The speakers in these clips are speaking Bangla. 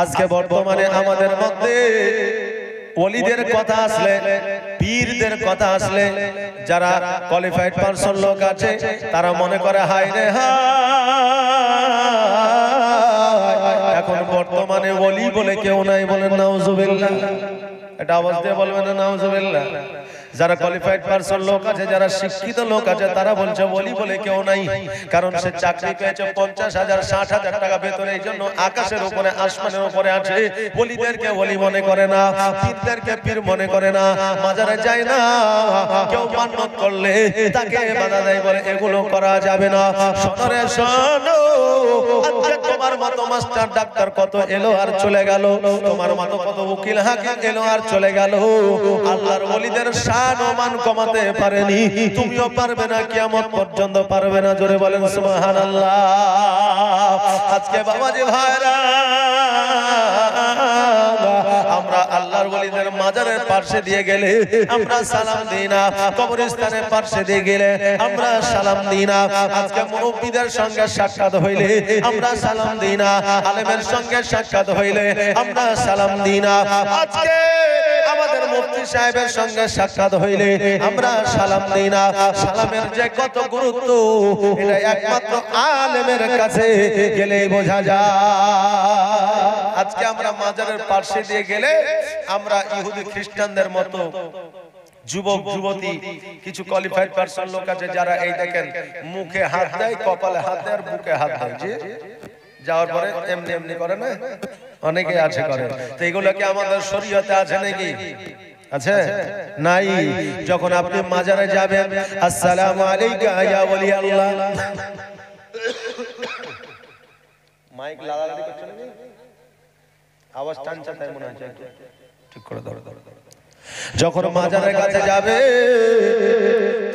আজকে বর্তমানে আমাদের মধ্যে ওলিদের কথা আসলে, পীরদের কথা আসলে, যারা কোয়ালিফাইড পারসন লোক আছে তারা মনে করে হায় রে হায়, এখন বর্তমানে ওলি বলে কেউ নাই, বলেন নাউজুবিল্লাহ। এটা আওয়াজ দিয়ে বলবেন না নাউজুবিল্লাহ। যারা কোয়ালিফাইড পারসন লোক আছে, যারা শিক্ষিত লোক আছে, তারা বলছে ওলি বলে কেউ নাই, কারণ সে চাকরি পেয়েছে 50,000 60,000 টাকা বেতনে, এই জন্য আকাশের উপরে আসমানের উপরে আছে। ওলিদেরকে ওলি মনে করে না, পীরদেরকে পীর মনে করে না, মাজারে যায় না, কেউ মান্নত করলে তাকে বাধা দেয়, বলে এগুলো করা যাবে না। শোনো শোনো, আজকে তোমার মতো মাস্টার ডাক্তার কত এলো আর চলে গেল, তোমার মতো কত উকিল হাকিম এলো আর চলে গেল, আল্লাহর ওলিদের মান কমাতে পারেনি, তুমিও পারবে না, কিয়ামত পর্যন্ত পারবে না। জোরে বলেন সুবহানাল্লাহ। আজকে বাবাজি ভাইরা, আমরা আল্লাহর ওলিদের মাজারের পাশে দিয়ে গেলে আমরা সালাম দিই না, কবরস্থানের পাশে দিয়ে গেলে আমরা সালাম দিই না। আজকে মুরব্বিদের সঙ্গে সাক্ষাৎ হইলে আমরা সালাম দিই না, আলেমের সঙ্গে সাক্ষাৎ হইলে আমরা সালাম দিই না। আজকে আমাদের মুফতি সাহেবের সঙ্গে সাক্ষাৎ হইলে আমরা সালাম দিই না। সালামের যে কত গুরুত্ব, এটা একমাত্র আলেমের কাছে গেলেই বোঝা যায়। আজকে আমরা মাজারের পাশে দিয়ে গেলে আমরা ইহুদি খ্রিস্টানদের মতো যুবক যুবতী, কিছু কোয়ালিফাইড পারসন লোক আছে যারা এই দেখেন মুখে হাত দেয়, কপালে হাত দেয় আর বুকে হাত দেয়, যে যাওয়ার পরে এমনি এমনি করে না, অনেকে আছে করে। তো এগুলো কি আমাদের শরীয়তে আছে নাকি? আছে নাই। যখন আপনি মাজারে যাবেন, আসসালামু আলাইকা ইয়া ওলি আল্লাহ, মাইক লাগালাগি করছে নাকি? আওয়াজ টানছে তাই মনে হচ্ছে, ঠিক করে দাও। যখন মাজারের কাছে যাবে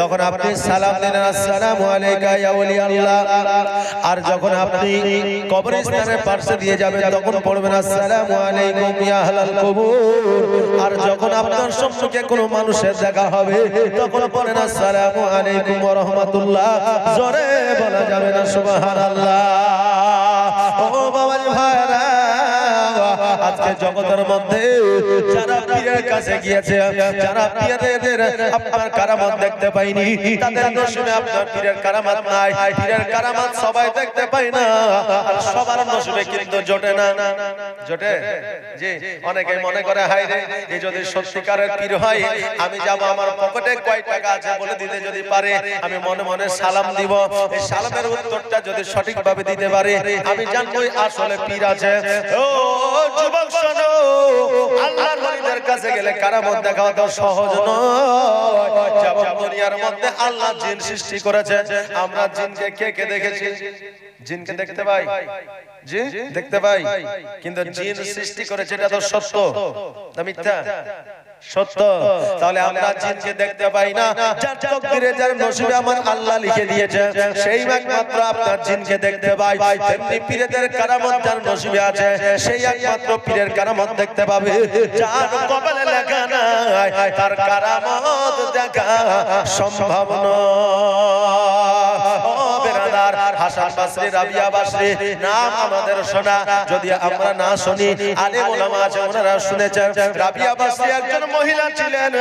তখন আপনি সালাম দিন, আসসালামু আলাইকা ইয়া ওলি আল্লাহ। আর যখন আপনি কবরস্থানের পাশে দিয়ে যাবেন তখন পড়বেন আসসালামু আলাইকুম ইয়া আহলাল কবুর। আর যখন আপনার সম্মুখে কোনো মানুষের দেখা হবে তখন পড়েন আসসালামু আলাইকুম ওয়া রাহমাতুল্লাহ। জোরে বলা যাবে না সুবহানাল্লাহ। ও বাবাজি ভাইরা, আজকে জগতের মধ্যে যারা পীরের কাছে গিয়েছে, যারা পীরের আপনার কারামত দেখতে পাইনি, তাদের নসিবে আপনার পীরের কারামত নাই। পীরের কারামত সবাই দেখতে পায় না, আর সবার নসিবে কিন্তু জোটে না। জোটে জি। অনেকে মনে করে হাই রে, এই যদি সত্যিকারের পীর হয়, আমি যাব, আমার পকেটে কয় টাকা আছে বলে দিতে যদি পারে, আমি মনে মনে সালাম দিব। এই সালামের উত্তরটা যদি সঠিকভাবে দিতে পারে, আমি জানবই আসলে পীর আছে। ও যুবক শোনো, আল্লাহর ওলিদের কাছে গেলে কারামত দেখা তো সহজ নয়। যেমন দুনিয়ার মধ্যে আল্লাহ জিন সৃষ্টি করেছে, আমরা জিনকে কে কে দেখেছি? জিনকে দেখতে পাই, জি দেখতে পাই, কিন্তু জিন সৃষ্টি করেছে এটা তো সত্য না মিথ্যা? সত্য। তাহলে আমরা জিনকে দেখতে পাই না, যার তাকদীরে যার নসিবে আমার আল্লাহ লিখে দিয়েছে সেই একমাত্র আপনার জিনকে দেখতে পাই। তেমনি পীরের কারামত যার নসিবে আছে সেই একমাত্র পীরের কারামত দেখতে পাবে। যার কপালে লেখা নাই তার কারামত দেখা সম্ভব নয়। ও বেরাদার, হাসান বসরি, রাবিয়া বসরি নাম আমাদের শোনা, যদি আমরা না শুনি আলেম ওলামা আছে ওনারা শুনেছেন। রাবিয়া বসরি একজন মহিলা ছিলেন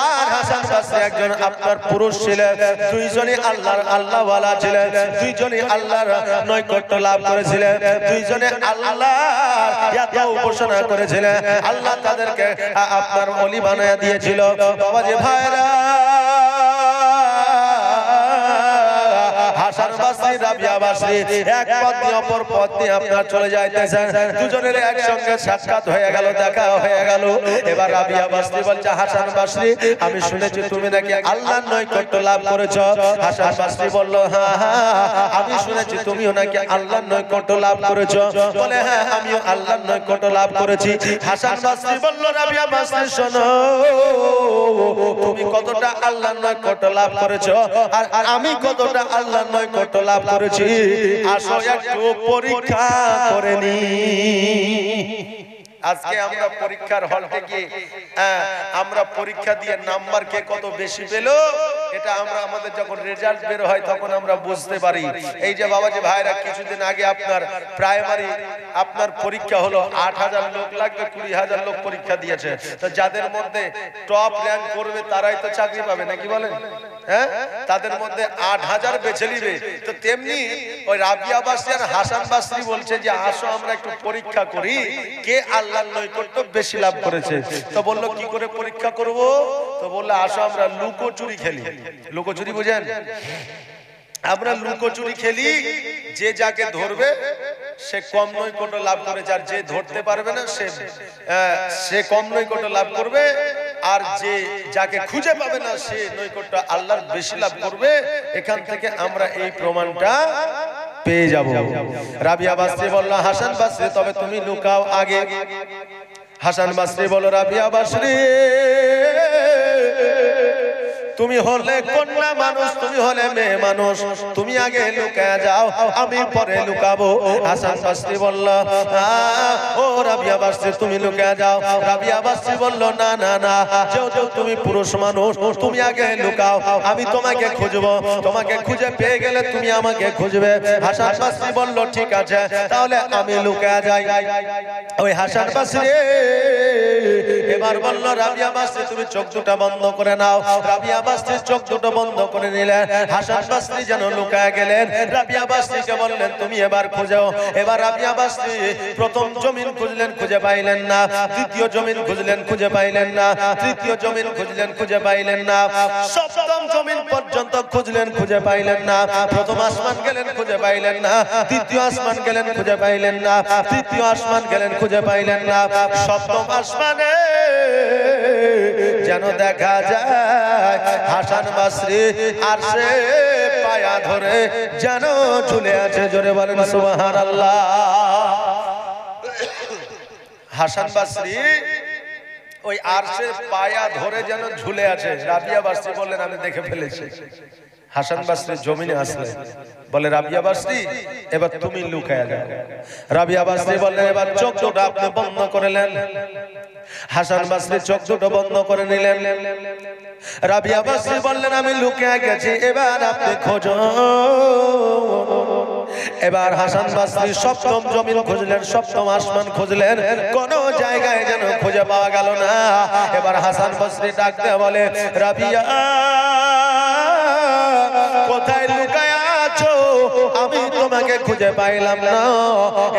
আর হাসান বসরি একজন আপনার পুরুষ ছিলেন। দুইজনই আল্লাহর আল্লাহওয়ালা ছিলেন, দুইজনই আল্লাহর নৈকট্য লাভ করেছিলেন, দুইজনে আল্লাহর এত উপাসনা করেছিলেন, আল্লাহ তাদেরকে আপনার ওলি বানায়া দিয়েছিল। বাবাজি ভাইরা, হাসান বসরি রাবিয়া বসরি এক পথ দিয়ে অপর পথ দিয়ে আপনার চলে যাইতেছেন, দুজনের একসঙ্গে সাক্ষাৎ হয়ে গেল, দেখা হয়ে গেল। এবার রাবিয়া বসরি বলছে হাসান বসরি, আমি শুনেছি তুমি নাকি আল্লাহর নৈকট্য লাভ করেছো। হাসান বসরি বলল হ্যাঁ হ্যাঁ, আমি শুনেছি তুমিও নাকি আল্লাহর নৈকট্য লাভ করেছো। বলে হ্যাঁ, আমিও আল্লাহর নৈকট্য লাভ করেছি। হাসান বসরি বলল রাবিয়া বসরি শোনো, তুমি কতটা আল্লাহর নৈকট্য লাভ করেছো আর আমি কতটা আল্লাহর নৈকট্য লাভ করেছি, আসো একটু পরীক্ষা করে নি। আজকে আমরা পরীক্ষার হল থেকে আমরা পরীক্ষা দিয়ে নাম্বার কে কত বেশি পেল এটা আমরা আমাদের যখন রেজাল্ট বের হয় তখন আমরা বুঝতে পারি। এই যে বাবাজি ভাইরা কিছুদিন আগে আপনার প্রাইমারি আপনার পরীক্ষা হলো, 8,000 লোক লাগবে, 20,000 লোক পরীক্ষা দিয়েছে। তো যাদের মধ্যে টপ র্যাঙ্ক করবে তারাই তো চাকরি পাবে, নাকি বলেন? হ্যাঁ, তাদের মধ্যে 8,000 বেছে নিবে। তো তেমনি ওই রাবিয়া বাসরি আর হাসান বাসরি বলছে যে আসো আমরা একটু পরীক্ষা করি কে আল্লাহর নৈকট্য বেশি লাভ করেছে। তো বললো কি করে পরীক্ষা করব? তো বললো আসো আমরা লুকোচুরি খেলি। লুকোচুরি বুঝেন? আমরা লুকোচুরি খেলি, যে যাকে ধরবে সে কম নৈকট্য লাভ করেছে, আর যে ধরতে পারবে না সে কম নৈকট্য লাভ করবে, আর যে যাকে খুঁজে পাবে না সে নৈকট্য আল্লাহর বেশি লাভ করবে। এখান থেকে আমরা এই প্রমাণটা পেয়ে যাব। রাবিয়া বাসরি বলল হাসান বাসরি তবে তুমি লুকাও আগে। হাসান বাসরি বলল রাবিয়া বাসরি তুমি হলে কন্যা মানুষ, তুমি হলে মেয়ে মানুষ, তুমি আগে লুকায়া যাও, আমি পরে লুকাবো। হাসান বাসরি বলল ও রাবিয়া বাসরি তুমি লুকায়া যাও। রাবিয়া বাসরি বলল না না না, যেহেতু তুমি পুরুষ মানুষ তুমি আগে লুকাও, আমি তোমাকে খুঁজবো, তোমাকে খুঁজে পেয়ে গেলে তুমি আমাকে খুঁজবে। হাসান বাসরি বলল ঠিক আছে তাহলে আমি লুকায়া যাই। ওই হাসান বাসরি এবার বলল রাবিয়া বাসরি তুমি চোখ দুটো বন্ধ করে নাও। রাবিয়া বাসরি চোখ দুটো বন্ধ করে নিলেন। হাসান বাসরি যেন লুকায় গেলেন। রাবিয়া বাসরিকে বললেন তুমি এবার খুঁজো। এবার রাবিয়া বাসরি প্রথম জমিন খুঁজলেন, খুঁজে পাইলেন না। দ্বিতীয় জমিন খুঁজলেন, খুঁজে পাইলেন না। তৃতীয় জমিন খুঁজলেন, খুঁজে পাইলেন না। সপ্তম জমিন পর্যন্ত খুঁজলেন, খুঁজে পাইলেন না। প্রথম আসমান গেলেন, খুঁজে পাইলেন না। দ্বিতীয় আসমান গেলেন, খুঁজে পাইলেন না। তৃতীয় আসমান গেলেন, খুঁজে পাইলেন না। সপ্তম আসমানে যেন দেখা যায় হাসান বাসরি আর সে পায়া ধরে যেন ঝুলে আছে। জোরে বলেন সুবহানাল্লাহ। হাসান বাসরি ওই আরশের পায়া ধরে যেন ঝুলে আছে। রাবিয়া বাসরি বললেন আমি দেখে ফেলেছি। হাসান বাসরি জমিনে আসলেন, বলে রাবিয়া বাসরি এবার তুমি লুকায়া যাও। রাবিয়া বাসরি বললেন এবার চোখ দুটো আপনি বন্ধ করলেন। হাসান বাসরি চোখ দুটো বন্ধ করে নিলেন। রাবিয়া বাসরি বললেন আমি লুকিয়ে গেছি, এবার আপনি খোঁজো। এবার হাসান বাসরি সপ্তম জমিন খুঁজলেন, সপ্তম আসমান খুঁজলেন, কোন জায়গায় যেন খুঁজে পাওয়া গেল না। এবার হাসান বাসরি ডাক দিয়ে বলে রাবিয়া কোথায় লুকায় আছো? আমি তোমাকে খুঁজে পাইলাম না।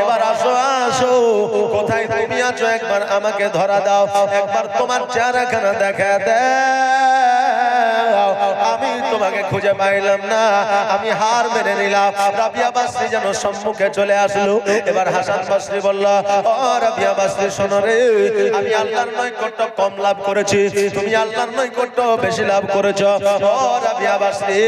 এবার আসো আসো, কোথায় তুমি আছো একবার আমাকে ধরা দাও, একবার তোমার চেহারাখানা দেখা দাও, আমি তোমাকে খুঁজে পাইলাম না। আমি হার মেনে নিলাম। রাবিয়া বাসরি যেন সম্মুখে চলে আসলো। এবার হাসান বাসরি বলল ও রাবিয়া বাসরি শোনো রে, আমি আল্লাহর নৈকট্য কম লাভ করেছি, তুমি আল্লাহর নৈকট্য বেশি লাভ করেছো। ও রাবিয়া বাসরি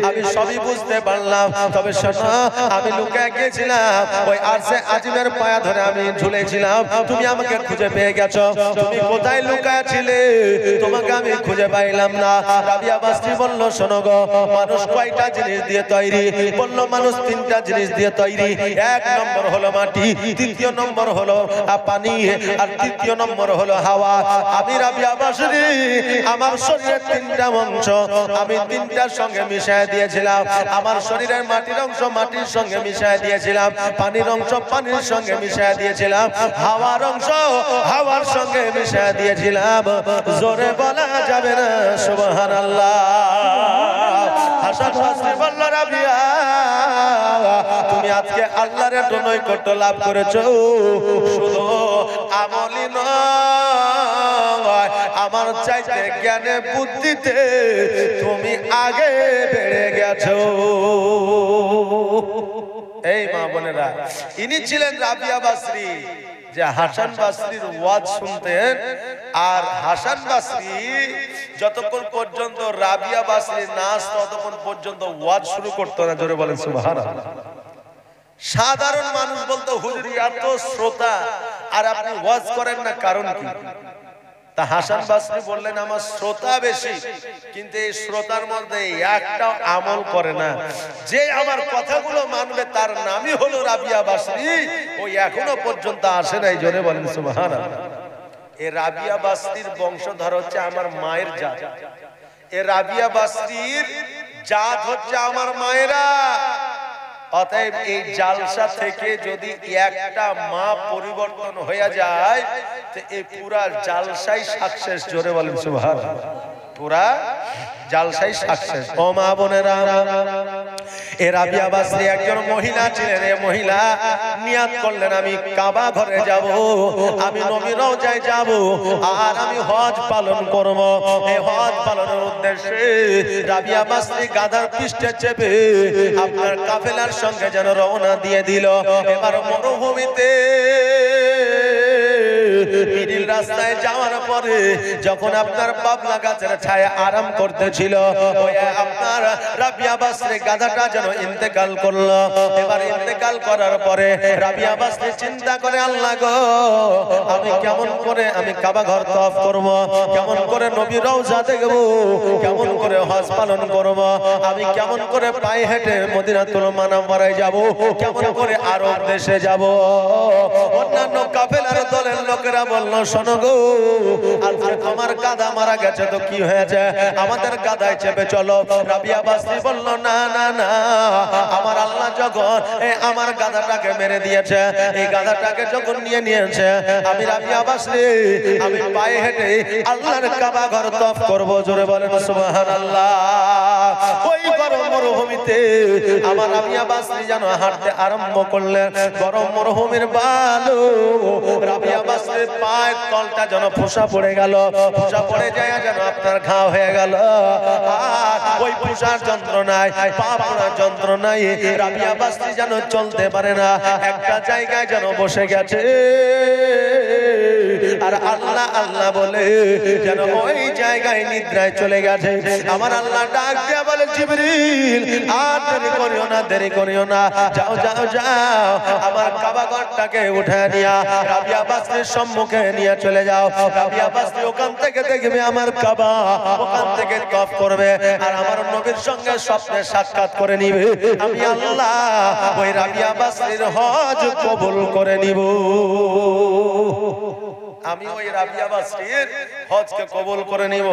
আমি সবই বুঝতে পারলাম, তবে শোনো আমি লুকিয়ে গেছিলাম ওই আরশে আজিমের পায়া ধরে আমি ঝুলেছিলাম, তুমি আমাকে খুঁজে পেয়ে গেছো। তুমি কোথায় লুকায় ছিলে? তোমাকে আমি খুঁজে পাইলাম না। রাবিয়া বাসরি বলল শোনো গো, মানুষ কয়টা জিনিস দিয়ে তৈরি? বলল মানুষ তিনটা জিনিস দিয়ে তৈরি। এক নম্বর হলো মাটি, দ্বিতীয় নম্বর হলো পানি, আর তৃতীয় নম্বর হলো হাওয়া। আমি রাবিয়া বাসরি আমার শরীরের তিনটা অংশ আমি তিনটার সঙ্গে মিশিয়ে দিয়েছিলাম। আমার শরীরের মাটির অংশ মাটির সঙ্গে মিশিয়ে দিয়েছিলাম, পানির অংশ পানির সঙ্গে মিশিয়ে দিয়েছিলাম, হাওয়ার অংশ হাওয়ার সঙ্গে মিশিয়ে দিয়েছিলাম। জোরে বলা যাবে না সুবহানাল্লাহ। হাসান বাসরি বলল রাবিয়া তুমি আজকে আল্লাহর নৈকট্য লাভ করেছো, শুধু আমলই নয় আমার চাইতে জ্ঞানে বুদ্ধিতে তুমি আগে বেড়ে গেছো। এই মা বোনেরা, ইনি ছিলেন রাবিয়া বাসরি, যে হাসান বাসরির ওয়াজ শুনতেন। আর হাসান বাসরি যতক্ষণ পর্যন্ত রাবিয়া বাসরি না আসতো ততক্ষণ পর্যন্ত ওয়াজ শুরু করতো না। জোরে বলেন সুবহানাল্লাহ। সাধারণ মানুষ বলতো হুজুর এত শ্রোতা আর আপনি ওয়াজ করেন না, কারণ কি? তা হাসান বাসরি বললেন আমার শ্রোতা বেশি, কিন্তু এই শ্রোতার মধ্যে একটাও আমল করে না। যে আমার কথাগুলো মানবে তার নামই হলো রাবিয়া বাসরি, ওই এখনো পর্যন্ত আসে নাই। জোরে বলেন সুবহানাল্লাহ। এই রাবিয়া বাসরির বংশধর হচ্ছে আমার মায়ের জাত। এ রাবিয়া বাসরির জাত হচ্ছে আমার মায়েরা। অতএব এই জালসা থেকে যদি একটা মা পরিবর্তন হয়ে যায় তো এই পুরা জালসাই সাকসেস। জোরে বলেন সুবহানাল্লাহ। পুরা জালসাই সাকসেস। ও মা বোনেরা, এ রাবিয়া বাসরি একজন মহিলা ছিলেন। এই মহিলা নিয়াত করলেন আমি কাবা ঘরে যাব, আমি নবীর রওজায় যাব, আর আমি হজ পালন করব। এই হজ পালনের উদ্দেশ্যে রাবিয়া বাসরি গাধার পৃষ্ঠে চেপে আপনার কাফেলার সঙ্গে যেন রওনা দিয়ে দিল। এবার মরুভূমিতে মিডিল রাস্তায় যাওয়ার পরে যখন আপনার বাবলা গাছের ছায়া আরাম করতেছিল, ওই আপনার রাবিয়া বাসরি গাধাটা যেন ইন্তেকাল করলো। এবার ইন্তেকাল করার পরে রাবিয়া বাসরি চিন্তা করে, আল্লাহ গো, আমি কেমন করে আমি কাবা ঘর তওয়াফ করব, কেমন করে নবী রওজা দেখব, কেমন করে হজ পালন করব, আমি কেমন করে পায়ে হেঁটে মদিনাতুল মুনাওয়ারায় যাব, কেমন করে আরব দেশে যাব। অন্যান্য কাফেলার দলের লোকেরা বলল, শোনো গো, আমার গাধা মারা গেছে তো কি হয়েছে, আমাদের গাধায় চেপে চলো। রাবিয়া বাসরি বলল, না না না, আমার আল্লাহ যখন আমার গাধাটাকে মেরে দিয়েছে, এই গাধাটাকে যখন নিয়ে নিয়েছে, আমি রাবিয়া বাসরি আমি পায়ে হেঁটে আল্লাহর কাবা ঘর তওয়াফ করব। জোরে বলেন সুবহানাল্লাহ। ওই গরম মরুভূমিতে আমার রাবিয়া বাসরি যেন হাঁটতে আরম্ভ করলেন। গরম মরুভূমির বালু রাবিয়া বাসরির পায়ের তলটা যেন ফোসা পড়ে গেল, ফোসা পড়ে যায় যেন আপনার ঘা হয়ে গেল। আর ওই ফোসার যন্ত্রণায়, পা পোড়ার যন্ত্রণায় রাবিয়া বাসরি যেন চলতে পারে না, একটা জায়গায় যেন বসে গেছে। আর আল্লাহ আল্লাহ বলে যেন ওই জায়গায় নিদ্রায় চলে গেছে। আমার আল্লাহ ডাক দিয়ে বলে, জিবরিল আর দেরি করিও না, দেরি করিও না, যাও যাও যাও, আমার কাবা ঘরটাকে উঠে নিয়া রাবিয়া বাসরির সম্মুখে নিয়ে চলে যাও। রাবিয়া বাসরি ওখান থেকে দেখবে আমার কাবা, ওখান থেকে তওয়াফ করবে, আর আমার নবীর সঙ্গে স্বপ্নে সাক্ষাৎ করে নিবে। আমি আল্লাহ ওই রাবিয়া বাসরির হজ কবুল করে নিব। আমি ওই রাবিয়া বাসরির হজকে কবুল করে নিব।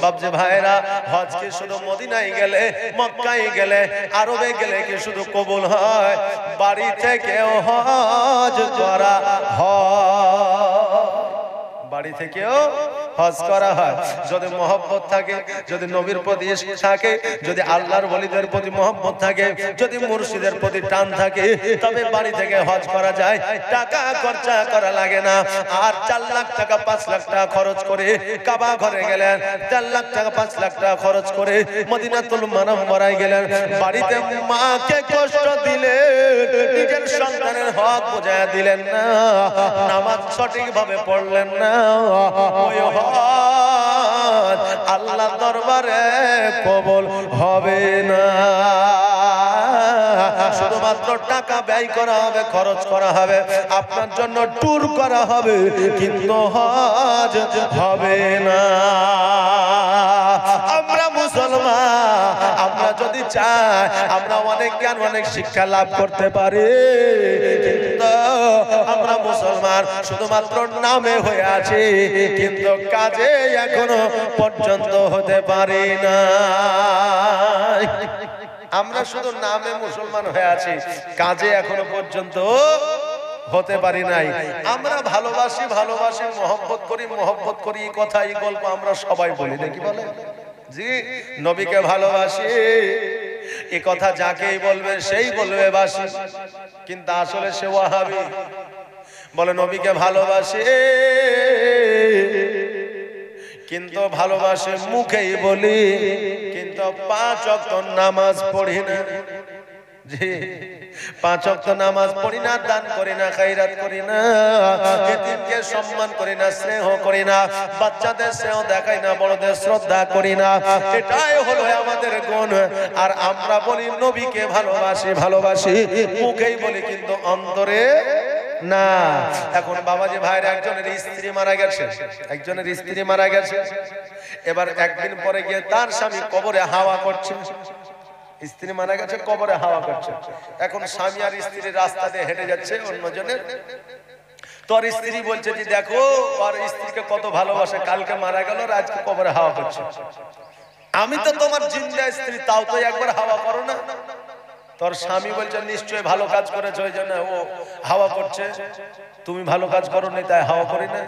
বাবজি ভাইরা, হজ কি শুধু মদিনায় গেলে, মক্কায় গেলে, আরবে গেলে কি শুধু কবুল হয়? বাড়ি থেকেও হজ করা হয়, বাড়ি থেকেও হজ করা হয়। যদি মহব্বত থাকে, যদি নবীর প্রতি ইশক থাকে, যদি আল্লাহর ওলিদের প্রতি মহব্বত থাকে, যদি মুর্শিদের প্রতি টান থাকে, তবে বাড়ি থেকে হজ করা যায়। টাকা খরচা করা লাগে না। আর 4 লাখ টাকা 5 লাখ টাকা খরচ করে কাবা ঘরে গেলেন, 4 লাখ টাকা 5 লাখ টাকা খরচ করে মদিনাতুল মুনাওয়ারায় গেলেন, বাড়িতে মাকে কষ্ট দিলে, নিজের সন্তানের হক বুঝায়া দিলেন না, নামাজ সঠিকভাবে পড়লেন না, ওই আল্লাহ দরবারে কবুল হবে না। শুধুমাত্র টাকা ব্যয় করা হবে, খরচ করা হবে, আপনার জন্য ট্যুর করা হবে, কিন্তু হজ হবে না। আমরা মুসলমান, আমরা যদি চাই আমরা অনেক জ্ঞান, অনেক শিক্ষা লাভ করতে পারি, কিন্তু আমরা মুসলমান শুধুমাত্র নামে হয়ে আছি, কিন্তু কাজে এখনো পর্যন্ত হতে পারি না। আমরা শুধু নামে মুসলমান হয়ে আছি, কাজে এখনো পর্যন্ত হতে পারি নাই। আমরা ভালোবাসি, ভালোবাসি, মহব্বত করি, মহব্বত করি, এই কথা এই গল্প আমরা সবাই বলি, নাকি বলে? জি, নবীকে ভালোবাসি, এই কথা যাকেই বলবে সেই বলবে বাসি, কিন্তু আসলে সে ওয়াহাবি। বলে নবীকে ভালোবাসি, কিন্তু ভালোবাসে মুখেই বলি, কিন্তু 5 ওয়াক্ত নামাজ পড়ি না। জি, 5 ওয়াক্ত নামাজ পড়ি না, দান করি না, খায়রাত করি না, এতিমকে সম্মান করি না, স্নেহ করি না, বাচ্চাদের স্নেহ দেখাই না, বড়দের শ্রদ্ধা করি না। এটাই হলো আমাদের গুণ। আর আমরা বলি নবীকে ভালোবাসি, ভালোবাসি, মুখেই বলি কিন্তু অন্তরে না। এখন বাবাজি ভাইরা, একজনের স্ত্রী মারা গেছে, একজনের স্ত্রী মারা গেছে। এবার একদিন পরে গিয়ে তার স্বামী কবরে হাওয়া করছে। স্ত্রী মারা গেছে, কবরে হাওয়া করছে। এখন স্বামী আর স্ত্রী রাস্তা দিয়ে হেঁটে যাচ্ছে অন্যজনের। তোর স্ত্রী বলছে যে দেখো আর স্ত্রীকে কত ভালোবাসে, কালকে মারা গেল আর আজকে কবরে হাওয়া করছে। আমি তো তোমার জিন্দা স্ত্রী, তাও তো একবার হাওয়া করো না। তোর স্বামী বলছে নিশ্চয়ই ভালো কাজ করেছে, ওই জন্য ও হাওয়া করছে। তুমি ভালো কাজ করো নি তাই হাওয়া করি না।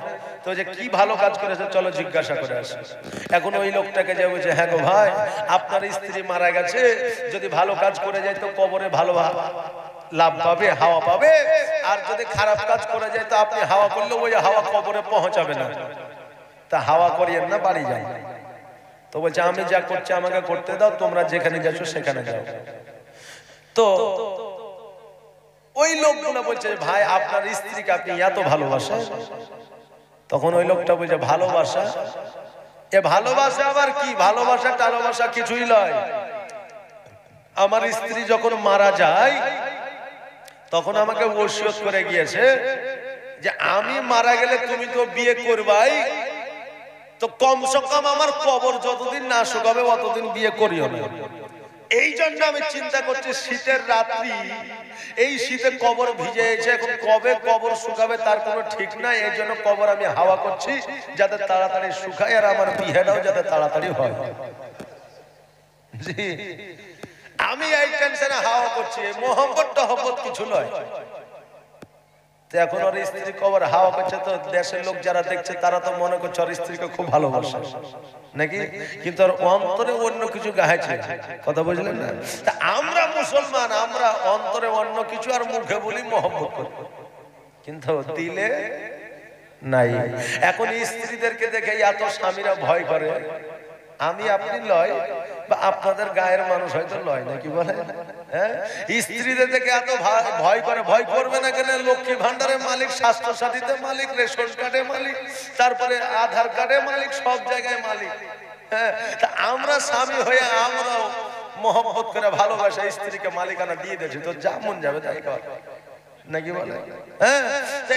তো যে কি ভালো কাজ করেছে চলো জিজ্ঞাসা করে আসি। এখন ওই লোকটাকে যে বলছে, হ্যাঁ গো ভাই, আপনার স্ত্রী মারা গেছে, যদি ভালো কাজ করে যায় তো কবরে ভালো লাভ পাবে, হাওয়া পাবে, আর যদি খারাপ কাজ করে যায় তো আপনি হাওয়া করলে ওই হাওয়া কবরে পৌঁছাবে না, তা হাওয়া করিয়েন না, বাড়ি যান। তো বলছে আমি যা করছি আমাকে করতে দাও, তোমরা যেখানে যাচ্ছ সেখানে যাও। তো ওই লোকগুলো বলছে, ভাই আপনার স্ত্রীকে আপনি এত ভালোবাসেন? তখন ওই লোকটা বলছে, ভালোবাসা? এ ভালোবাসা আবার কি? ভালোবাসা টালোবাসা কিছুই নয়। আমার স্ত্রী যখন মারা যায় তখন আমাকে ওসিয়ত করে গিয়েছে যে আমি মারা গেলে তুমি তো বিয়ে করবাই, তো কমসে কম আমার কবর যতদিন না শুকাবে অতদিন বিয়ে করিও না। এই জন্য আমি চিন্তা করছি শীতের রাত্রি, এই শীতে কবর ভিজে এসে এখন কবে কবর শুকাবে তার কোনো ঠিক নাই। এই জন্য কবর আমি হাওয়া করছি যাতে তাড়াতাড়ি শুকায়, আর আমার বিয়েটাও যাতে তাড়াতাড়ি হয়। জি, আমি এই টেনশনে হাওয়া করছি, মোহাম্মদ টহব্বত কিছু নয়। তো এখন ওর স্ত্রী কবর হাওয়া করছে, তো দেশের লোক যারা দেখছে তারা তো মনে করছে ওর স্ত্রীকে খুব ভালোবাসে নাকি, কিন্তু ওর অন্তরে অন্য কিছু গাইছে। কথা বুঝলেন না? তা আমরা মুসলমান, আমরা অন্তরে অন্য কিছু আর মুখে বলি মোহাম্মত করি, কিন্তু দিলে নাই। এখন স্ত্রীদেরকে দেখে এত স্বামীরা ভয় করে। আমি আপনি লয় বা আপনাদের গায়ের মানুষ হয়তো লয় নাকি বলে, হ্যাঁ? স্ত্রীদের দেখে এত ভয় করে। ভয় করবে না কেন? লক্ষ্মী ভান্ডারের মালিক, স্বাস্থ্য সাথীতে মালিক, রেশন কার্ডের মালিক, তারপরে আধার কার্ডের মালিক, সব জায়গায় মালিক। হ্যাঁ, তা আমরা স্বামী হয়ে আমরাও মহব্বত করে ভালোবাসা স্ত্রীকে মালিকানা দিয়ে দিয়েছি, তো যা মন যাবে তাই কর নাকি বলে, হ্যাঁ?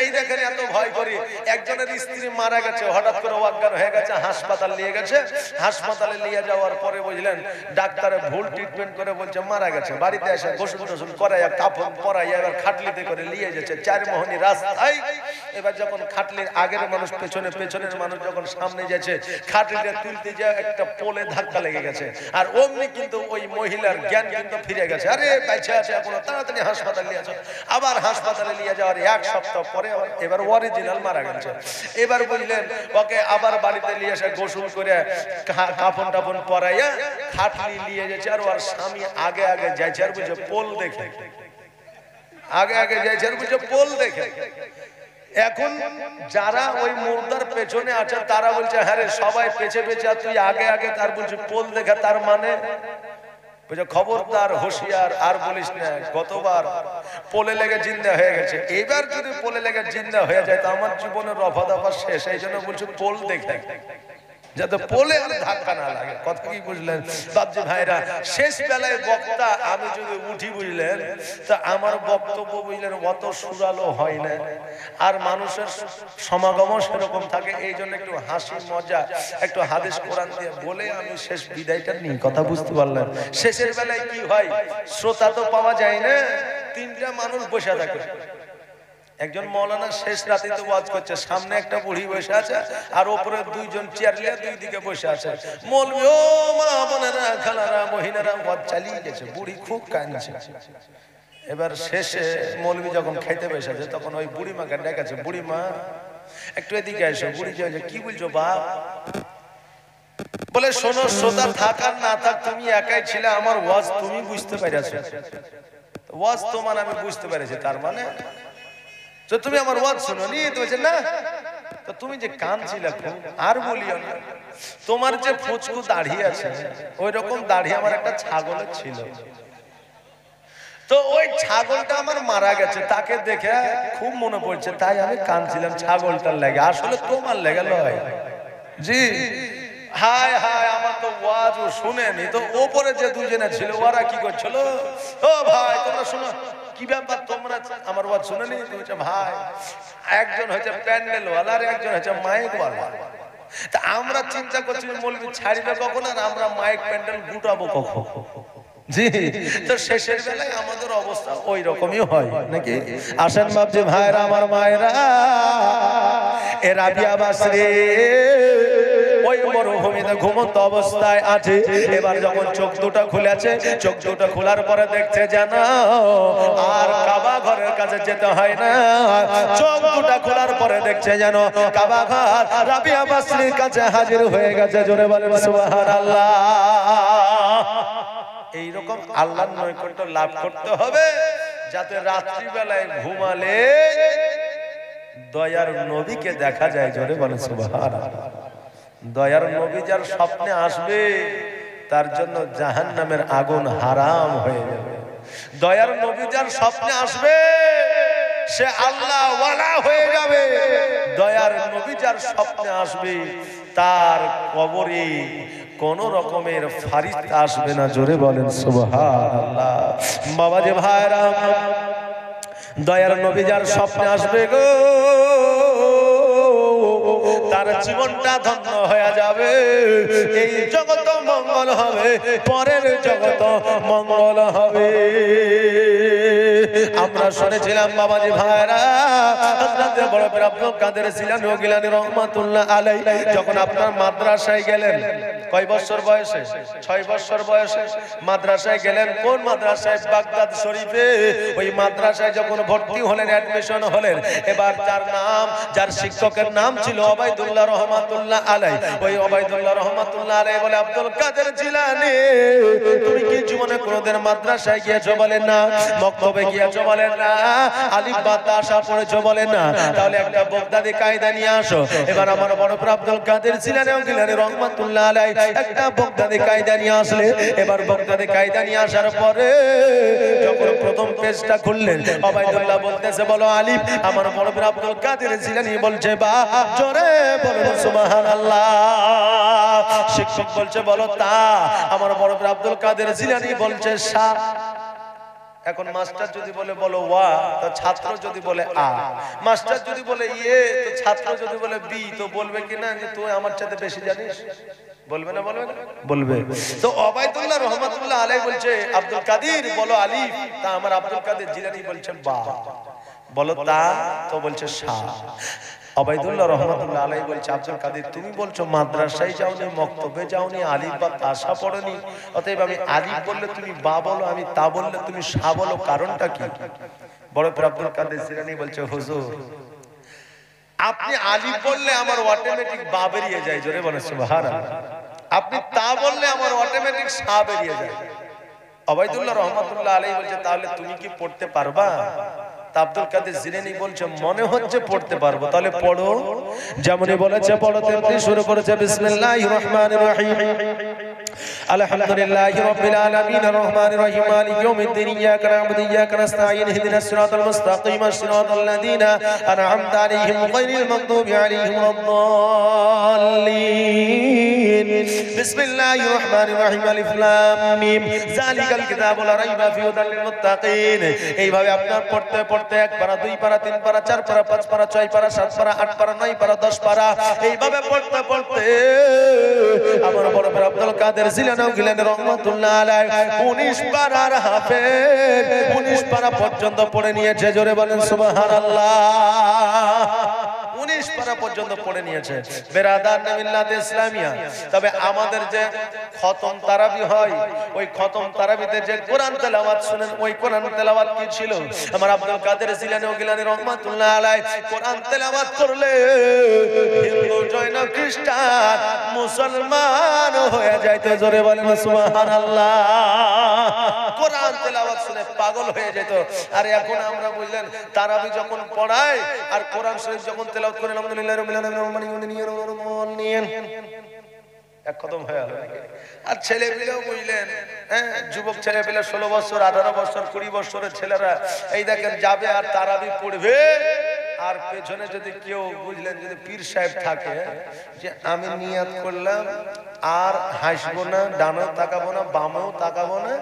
এই দেখেন এত ভয় করি। একজনের স্ত্রী মারা গেছে, হঠাৎ করে অজ্ঞান হয়ে গেছে, হাসপাতাল নিয়ে গেছে। হাসপাতালে নিয়ে যাওয়ার পরে বুঝলেন ডাক্তারে ভুল ট্রিটমেন্ট করে বলছে মারা গেছে। বাড়িতে এসে গোসল টোসল করাইয়া কাপড় পরাইয়া এবার খাটলিতে করে নিয়ে যাচ্ছে চারমোহনী রাস্তায়। এবার যখন খাটলির আগের মানুষ পেছনে, পেছনের মানুষ যখন সামনে যাচ্ছে, খাটলিটা তুলতে যায় একটা পোলে ধাক্কা লেগে গেছে, আর অমনি কিন্তু ওই মহিলার জ্ঞান কিন্তু ফিরে গেছে। আরে বেঁচে আছে এখনো, তাড়াতাড়ি হাসপাতাল নিয়ে আসো। আবার হাসপাতালে নিয়ে যাওয়ার এক সপ্তাহ পরে এবার অরিজিনাল মারা গেছে। এবার বুঝলেন ওকে আবার বাড়িতে নিয়ে এসে গোসল করে কাফন টাফন পরাইয়া খাটলি নিয়ে যাচ্ছে, আর ওর স্বামী আগে আগে যাইছে, আর বুঝছে পোল দেখে, আগে আগে যাইছে আর বুঝছে পোল দেখে। এখন যারা ওই মুর্দার পেছনে আছে তারা বলছে, হ্যাঁ রে সবাই পেছে পেছে আর তুই আগে আগে, তার বলছে পোল দেখে, তার মানে খবরদার হুঁশিয়ার, আর বলিস না গতবার পোলে লেগে জিন্দা হয়ে গেছে, এবার যদি পোলে লেগে জিন্দা হয়ে যায় তো আমার জীবনের রফা দফা শেষ। এই জন্য বলছে পোল দেখে, যাতে পোলে আর ধাক্কা না লাগে। কথা কি বুঝলেন বাপজি ভাইরা? শেষ বেলায় বক্তা আমি যদি উঠি বুঝলেন, তা আমার বক্তব্য বুঝলেন অত সুরালো হয় না, আর মানুষের সমাগমও সেরকম থাকে। এই জন্য একটু হাসি মজা, একটু হাদিস কোরআন দিয়ে বলে আমি শেষ বিদায়টা নিই। কথা বুঝতে পারলেন? শেষের বেলায় কি হয়, শ্রোতা তো পাওয়া যায় না, তিনটা মানুষ বসে থাকে। একজন মৌলানা শেষ রাতে ওয়াজ করছে, সামনে একটা বুড়ি বসে আছে, আর উপরে দুইজন চেয়ার নিয়ে দুই দিকে বসে আছে। মৌলবি ও মা বোনেরা, খালারা, মহিলারা ওয়াজ চালিয়ে গেছে, বুড়ি খুব কাঁদছে। এবার শেষে মৌলবি যখন খাইতে বসেছে তখন ওই বুড়ি মাকে ডেকেছে, বুড়ি মা একটু এদিকে এসো। বুড়ি যে কি বলছো বাপ? বলে শোনো, শ্রোতা থাক আর না থাক তুমি একাই ছিলে, আমার ওয়াজ তুমি বুঝতে পেরেছো, ওয়াজ তোমার আমি বুঝতে পেরেছি, তার মানে তো তুমি আমার ওয়াজ শুনো নি? তো বলছে না, তো তুমি যে কাঁদছিলে আর বলিও না, তোমার যে ফুচকু দাড়ি আছে ওই রকম দাড়ি আমার একটা ছাগলের ছিল, তো ওই ছাগলটা আমার মারা গেছে, তাকে দেখে খুব মনে পড়ছে, তাই আমি কাঁদছিলাম ছাগলটার লেগে, আসলে তোমার লেগে লয়। জি, হায় হায়, আমার তো ওয়াজ শুনেনি। তো ওপরে যে দুজনে ছিল ওরা কি করছিল, ও ভাই তোমরা শোনো, কি ব্যাপার তোমরা আমার ওয়াজ শুনেনি? বলছে ভাই একজন হচ্ছে প্যান্ডেল ওয়ালা আর একজন হচ্ছে মাইক ওয়ালা। তা আমরা চিন্তা করছি মৌলবি ছাড়িবে কখন, আর আমরা মাইক প্যান্ডেল গুটাবো কখন? জি, তো শেষের বেলায় আমাদের অবস্থা ওই রকমই হয় নাকি? আসেন বাপজি ভাইরা, আমার মায়েরা, এ রাবিয়া বাসরে ওই মরুভূমিতে ঘুমন্ত অবস্থায় আছে। এবার যখন চোখ দুটো খুলেছে, চোখ দুটো খোলার পরে দেখছে যেন আর কাবা ঘরের কাছে যেতে হয় না। চোখ দুটো খোলার পরে দেখছে যেন কাবা ঘর রাবিয়া বাসরির কাছে হাজির হয়ে গেছে। জোরে বলেন সুবহানাল্লাহ। এইরকম আল্লাহর নৈকট্য লাভ করতে হবে যাতে রাত্রি বেলায় ঘুমালে দয়ার নবীকে দেখা যায়। জোরে বলেন সুবহানাল্লাহ। দয়ার নবী যার স্বপ্নে আসবে তার জন্য জাহান্নামের আগুন হারাম হয়ে যাবে। দয়ার নবী যার স্বপ্নে আসবে সে আল্লাহ ওয়ালা হয়ে যাবে। দয়ার নবী যার স্বপ্নে আসবে তার কবরে কোন রকমের ফারিস্তা আসবে না। জোরে বলেন সুবহানাল্লাহ। বাবাজি ভাইরা, দয়ার নবী যার স্বপ্নে আসবে গো তার জীবনটা ধন্য হয়ে যাবে। এই জগৎ মঙ্গল হবে, পরের জগৎ মঙ্গল হবে। আমরা শুনেছিলাম বাবাজি ভাইরা, হযরত বড় পীর আব্দুল কাদের জিলানী গিলানী রহমাতুল্লাহ আলাইহি যখন আপনার মাদ্রাসায় গেলেন, কয় বছর বয়সে? 6 বছর বয়সে মাদ্রাসায় গেলেন। কোন মাদ্রাসায়? বাগদাদ শরীফে। ওই মাদ্রাসায় যখন ভর্তি হলেন, অ্যাডমিশন হলেন, এবার যার নাম, যার শিক্ষকের নাম ছিল ওবাইদুল্লাহ রহমাতুল্লাহ আলাইহি। ওই ওবাইদুল্লাহ রহমাতুল্লাহ আলাইহি বলে, আব্দুল কাদের জিলানী তুমি কি জীবনে কোনোদিন মাদ্রাসায় গিয়েছো? বলেন না। মক্তবে গিয়েছো? বলেন না। আলিফ বা তা আশা পড়েছো? বলেন না। তাহলে একটা বাগদাদি কায়দা নিয়ে আসো। এবার আমার বড় পীর আব্দুল কাদের জিলানী গিলানী রহমাতুল্লাহ আলাইহি একটা বাগদাদি কায়দা নিয়ে আসলে, এবার বাগদাদি কায়দা নিয়ে আসার পরে যখন প্রথম পেজটা খুললেন, ওবাইদুল্লাহ বলতেছে বলো আলিফ। আমার বড় পীর আব্দুল কাদের জিলানী বলছে বা। জোরে বলুন সুবহানাল্লাহ। শিক্ষক বলছে বলো তা। আমার বড় পীর আব্দুল কাদের জিলানী বলছে সা। এখন মাস্টার যদি বলে বলো ওয়া, তো ছাত্র যদি বলে আ। মাস্টার যদি বলে ইয়ে, তো ছাত্র যদি বলে বি, তো বলবে কিনা যে তুই আমার চাইতে বেশি জানিস? বলবে না? বলবে না? বলবে। তো ওবাইদুল্লাহ রহমাতুল্লাহ আলাইহি বলছে আব্দুল কাদের বলো আলিফ। তা আমার আব্দুল কাদের জিলানী বলছে বা। বলো তা, তো বলছে সা। ওবাইদুল্লাহ রহমাতুল্লাহ আলাইহি বলছে আব্দুল কাদের তুমি বলছো মাদ্রাসায় যাওনি, মক্তবে যাওনি, আলিফ বা তাসা পড়নি, অতএব আমি আলিফ বললে তুমি বা বলো, আমি তা বললে তুমি সা বলো, কারণটা কি? বড় পীর আব্দুল কাদের জিলানী বলছে হুজুর আপনি আলিফ বললে আমার অটোমেটিক বা বেরিয়ে যায়। জোরে বলেন সুবহানাল্লাহ। আপনি তা বললে আমার অটোমেটিক সা বেরিয়ে যায়। ওবাইদুল্লাহ রহমাতুল্লাহ আলাইহি বলছে তাহলে তুমি কি পড়তে পারবা? আব্দুল কাদের জিলানী বলছে মনে হচ্ছে পড়তে পারবো। তাহলে পড়ো। যেমনই বলেছে পড়ো তেমনি শুরু করেছে। বিসমিল্লাহির রহমানির রহিম। আলহামদুলিল্লাহি রাব্বিল আলামিন আর রহমানির রহিম মালিক ইয়াউমিদ্দিন ইয়াকা না'বুদু ওয়া ইয়াকা নাস্তাঈন ইহদিনাস সিরাতাল মুস্তাকিম সিরাতাল লাযীনা আন'আমতা আলাইহিম গায়রিল মাগদুবি আলাইহিম ওয়াদ-দাল্লিন। বিসমিল্লাহির রহমানির রহিম আলিফ লাম মিম যালিকাল কিতাবু লা রাইবা ফীহি হুদাল লিল মুত্তাকিন। এইভাবে আপনার পড়তে পড়তে 1 পারা 2 পারা 3 পারা 4 পারা 5 পারা 6 পারা 7 পারা 8 পারা 9 পারা 10 পারা এইভাবে পড়তে পড়তে আমার বড় পীর আব্দুল কাদের জিলানী গিলানী রহমাতুল্লাহ আলাইহি 19 পারার হাফেজ 19 পারা পর্যন্ত পড়ে নিয়েছে। জোরে বলেন সুবহানাল্লাহ। 19 পারা পর্যন্ত পড়ে নিয়েছে। বেরাদার মিল্লাত ইসলামিয়া। তবে আমাদের যে খতম তারাবি হয়, ওই খতম তারাবিতে যে কোরআন তেলাওয়াত শুনেন, ওই কোরআন তেলাওয়াত কি ছিল? আমার আব্দুল কাদের জিলানী গিলানী রহমাতুল্লাহ আলাইহি কোরআন তেলাওয়াত করলে হিন্দু, জৈন, খ্রিস্টান, মুসলমান হয়ে যাইতে। জোরে বলেন সুবহানাল্লাহ। কোরআন তেলাওয়াত শুনে পাগল হয়ে যেত। আর এখন আমরা বুঝলেন তারাবি যখন পড়ায় আর কোরআন শরীফ যখন তেলাওয়াত করেন আলহামদুলিল্লাহি রাব্বিল আলামিন এক খতম হয়ে গেল। আর ছেলে পেলেও বুঝলেন, যুবক ছেলে পেলে 16 বছর 18 বছর 20 বছরের ছেলেরা এই দেখেন যাবে আর তারাবি পড়বে। আর পেছনে যদি কেউ বুঝলেন যদি পীর সাহেব থাকে যে আমি নিয়াত করলাম আর হাসবো না, ডানেও তাকাবো না, বামেও তাকাবো না,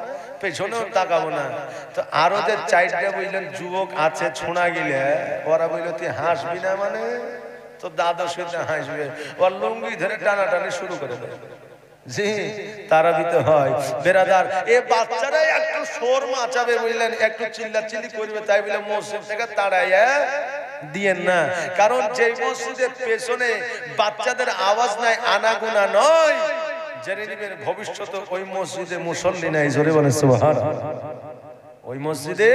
পেছনেও তাকাবো না, তো আরো যে 4টা বুঝলেন যুবক আছে ছোঁড়া গেলে ওরা বললো তুই হাসবি না মানে তো দাদা শুনতে হাসবে, ওর লুঙ্গি ধরে টানাটানি শুরু করে দেবে। জি তারাবিতে হয় বেরাদার। এ বাচ্চারা একটু শোর মাচাবে বুঝলেন, একটু চিল্লাচিল্লি করবে, তাই বলে মসজিদ থেকে তাড়াইয়া দিয়েন না, কারণ যে মসজিদের পেছনে বাচ্চাদের আওয়াজ নাই, আনাগোনা নয়, জেনে নিবেন ভবিষ্যতে ওই মসজিদে মুসল্লি নাই। জোরে বলেন সুবহানাল্লাহ। ওই মসজিদে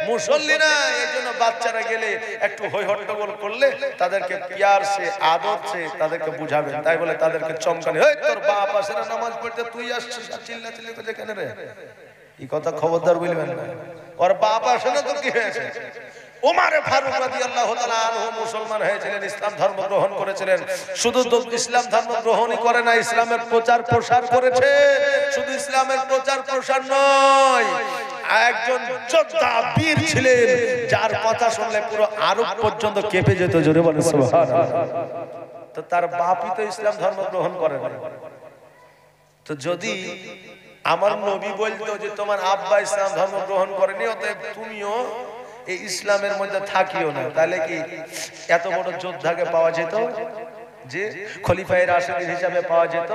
মুসল্লি নাই, এই জন্য বাচ্চারা গেলে একটু হই হট্টগোল করলে তাদেরকে পিয়ার সে আদর সে তাদেরকে বুঝাবেন। তাই বলে তাদেরকে চমকানি, এই তোর বাপ আসে না নামাজ পড়তে, তুই আসছিস চিল্লা চিল্লি করছে কেন রে, এই কথা খবরদার বলবেন না। ওর বাপ আসে না তো কি হয়েছে? ওমর ফারুক রাদিয়াল্লাহু তাআলা আনহু মুসলমান হয়েছিলেন, ইসলাম ধর্ম গ্রহণ করেছিলেন। শুধু তো ইসলাম ধর্ম গ্রহণই করে না, ইসলামের প্রচার প্রসার করেছে। শুধু ইসলামের প্রচার প্রসার নয়, একজন যোদ্ধা বীর ছিলেন, যার কথা শুনলে পুরো আরব পর্যন্ত কেঁপে যেত। জোরে বলেন সুবহানাল্লাহ। তো তার বাপই তো ইসলাম ধর্ম গ্রহণ করে না। তো যদি আমার নবী বলতো যে তোমার আব্বা ইসলাম ধর্ম গ্রহণ করেনি, অতএব তুমিও এই ইসলামের মধ্যে থাকিও না, তাহলে কি এত বড় যোদ্ধাকে পাওয়া যেত, যে খলিফায়ে রাশিদ হিসাবে পাওয়া যেত?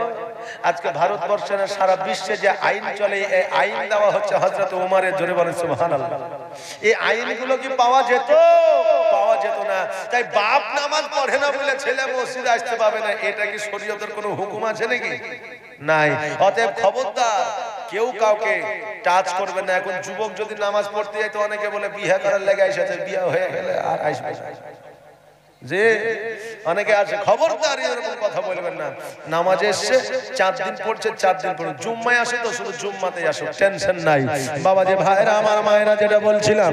আজকে ভারতবর্ষের সারা বিশ্বে যে আইন চলে, এই আইন দেওয়া হচ্ছে হযরত ওমরের। জোরে বলেন সুবহানাল্লাহ। এই আইনগুলো কি পাওয়া যেত? পাওয়া যেত না। তাই বাপ নামাজ পড়ে না বলে ছেলে মসজিদে আসতে পাবে না, এটা কি শরীয়তের কোনো হুকুম আছে নাকি? নাই। অতএব খবরদার কেউ কাউকে টাচ করবে না। এখন যুবক যদি নামাজ পড়তে যায় তো অনেকে বলে বিয়ে করার লেগে এসেছে, বিয়ে হয়ে গেলে আর আসবে যে অনেকে আছে, খবরদার এরকম কথা বলবেন না। নামাজে এসে 4 দিন পড়ছে, 4 দিন পড়ে জুম্মায় আসে তো শুধু জুম্মাতে আসো, টেনশন নাই। বাবা যে ভাইরা আমার মায়েরা যেটা বলছিলাম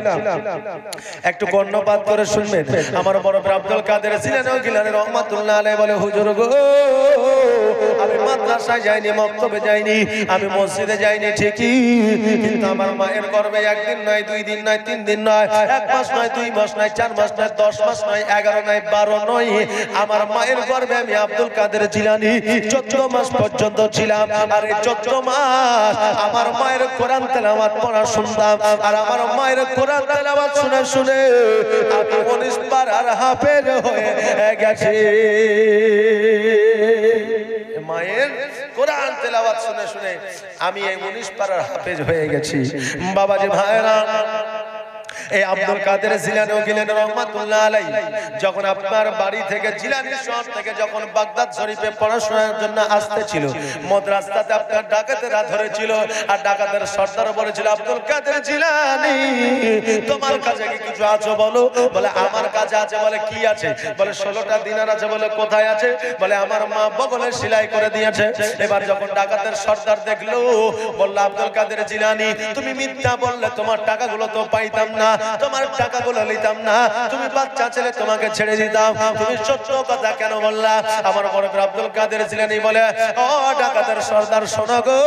একটু কর্ণপাত করে শুনবেন। আমার বড় আব্দুল কাদের জিলানী রহমাতুল্লাহ আলাইহি বলে, হুজুর গো, আমি মাদ্রাসায় যাইনি, মক্তবে যাইনি, আমি মসজিদে যাইনি ঠিকই, কিন্তু আমার মায়ের গর্ভে 1 দিন নয়, 2 দিন নয়, 3 দিন নয়, 1 মাস নয়, 2 মাস নয়, 4 মাস নয়, 10 মাস নয়, 11 নয়, 12 নয়, আমার মায়ের গর্ভে আমি আব্দুল কাদের জিলানী 14 মাস পর্যন্ত ছিলাম। আর এই 14 মাস আমার মায়ের কোরআন তেলাওয়াত পড়া শুনতাম, আর আমার মায়ের কোরআন তেলাওয়াত শুনে শুনে আমি 19 পারার হাফেজ হয়ে গেছি। মায়ের কোরআন তেলাওয়াত শুনে শুনে আমি এই 19 পারার হাফেজ হয়ে গেছি। বাবাজি ভাইরা, এই আব্দুল কাদের জিলানী রহমাতুল্লাহ আলাইহি যখন আপনার বাড়ি থেকে জিলানী শহর থেকে যখন বাগদাদ শরীফে পড়াশোনার জন্য আসতেছিল, মদ রাস্তাতে আপনার ডাকাতেরা ধরেছিল, আর ডাকাতের সর্দার বলেছিল, আব্দুল কাদের জিলানী তোমার কাছে কি কিছু আছে বলো? বলে আমার কাছে আছে। বলে কি আছে? বলে 16টা দিনার আছে। বলে কোথায় আছে? বলে আমার মা বগলে সেলাই করে দিয়েছে। এবার যখন ডাকাতের সর্দার দেখলো, বলল, আব্দুল কাদের জিলানী তুমি মিথ্যা বললে, তোমার টাকাগুলো তো পাইতাম না, তোমার টাকাগুলো নিতাম না, তুমি বাচ্চা ছেলে, তোমাকে ছেড়ে দিতাম, তুমি সত্য কথা কেন বললা? আমার বড় আব্দুল কাদের জিলানী বলে, ও ডাকাতের সর্দার শোনো গো,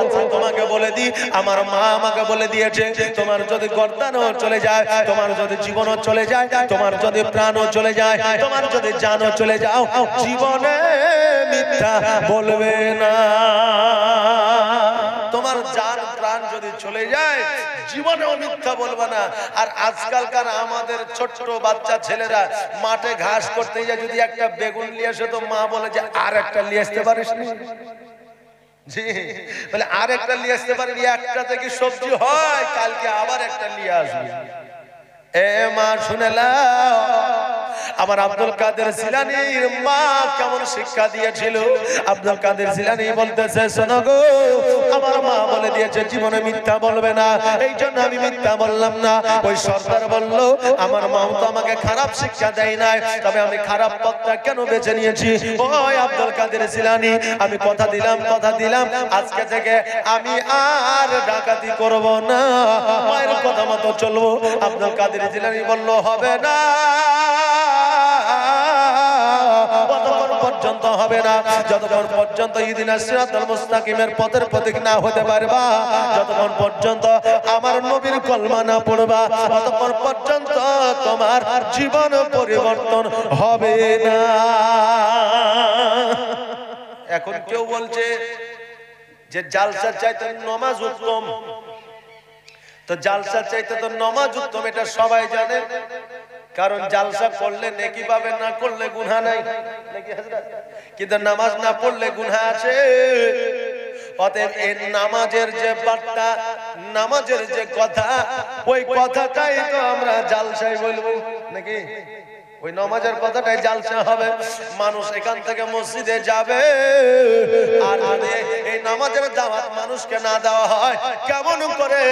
আচ্ছা তোমাকে বলে দি, আমার মা আমাকে বলে দিয়েছে, তোমার যদি গর্দানও চলে যায়, তোমার যদি জীবনও চলে যায়, তোমার যদি প্রাণও চলে যায়, তোমার যদি জানও চলে যাও, জীবনে মিথ্যা বলবে না। তোমার জান প্রাণ যদি চলে যায়, জীবনেও মিথ্যা বলবে না। আর আজকালকার আমাদের ছোট বাচ্চা ছেলেরা মাঠে ঘাস করতে যায়, যদি একটা বেগুন নিয়ে আসে তো মা বলে যে আর একটা নিয়ে আসতে পারিস নি? জি, বলে আর একটা নিয়ে আসতে পারি, একটা থেকে সবজি হয়, কালকে আবার একটা নিয়ে আসবে। এ মা শুনে নাও, আমার আব্দুল কাদের জিলানীর মা কেমন শিক্ষা দিয়েছিল। আব্দুল কাদের জিলানী বলতেছে, শোনো গো, আমার মা বলে দিয়েছে জীবনে মিথ্যা বলবে না, এই জন্য আমি মিথ্যা বললাম না। ওই সর্দার বলল, আমার মা তো আমাকে খারাপ শিক্ষা দেয় নাই, তবে আমি খারাপ পথটা কেন বেছে নিয়েছি? ওই আব্দুল কাদের জিলানী, আমি কথা দিলাম আজকে থেকে আমি আর ডাকাতি করব না, মায়ের কথা মতো চলবো। আব্দুল কাদের জিলানী বলল, হবে না, ততক্ষণ পর্যন্ত হবে না যতক্ষণ পর্যন্ত ইহদিনাস সিরাতাল মুস্তাকিমের পথের প্রতীক না হতে পারবা, যতক্ষণ পর্যন্ত আমার নবীর কলমা না পড়বা, ততক্ষণ পর্যন্ত তোমার জীবন পরিবর্তন হবে না। এখন কেউ বলছে যে জালসা চাইতে নামাজ উত্তম, তো জালসা চাইতে তো নামাজ উত্তম, এটা সবাই জানে, কারণ জালসা করলে নেকি পাবে, না করলে গুনাহ নাই, কিন্তু নামাজ না পড়লে গুনাহ আছে। অতএব এই নামাজের যে বার্তা, নামাজের যে কথা, ওই কথাটাই তো আমরা জালসায় বলবো নাকি? ওই নামাজের কথাটাই জালসা হবে। মানুষ এখান থেকে মসজিদে যাবে, আর যদি এই নামাজের দাওয়াত মানুষকে না দেওয়া হয়, কেমন করে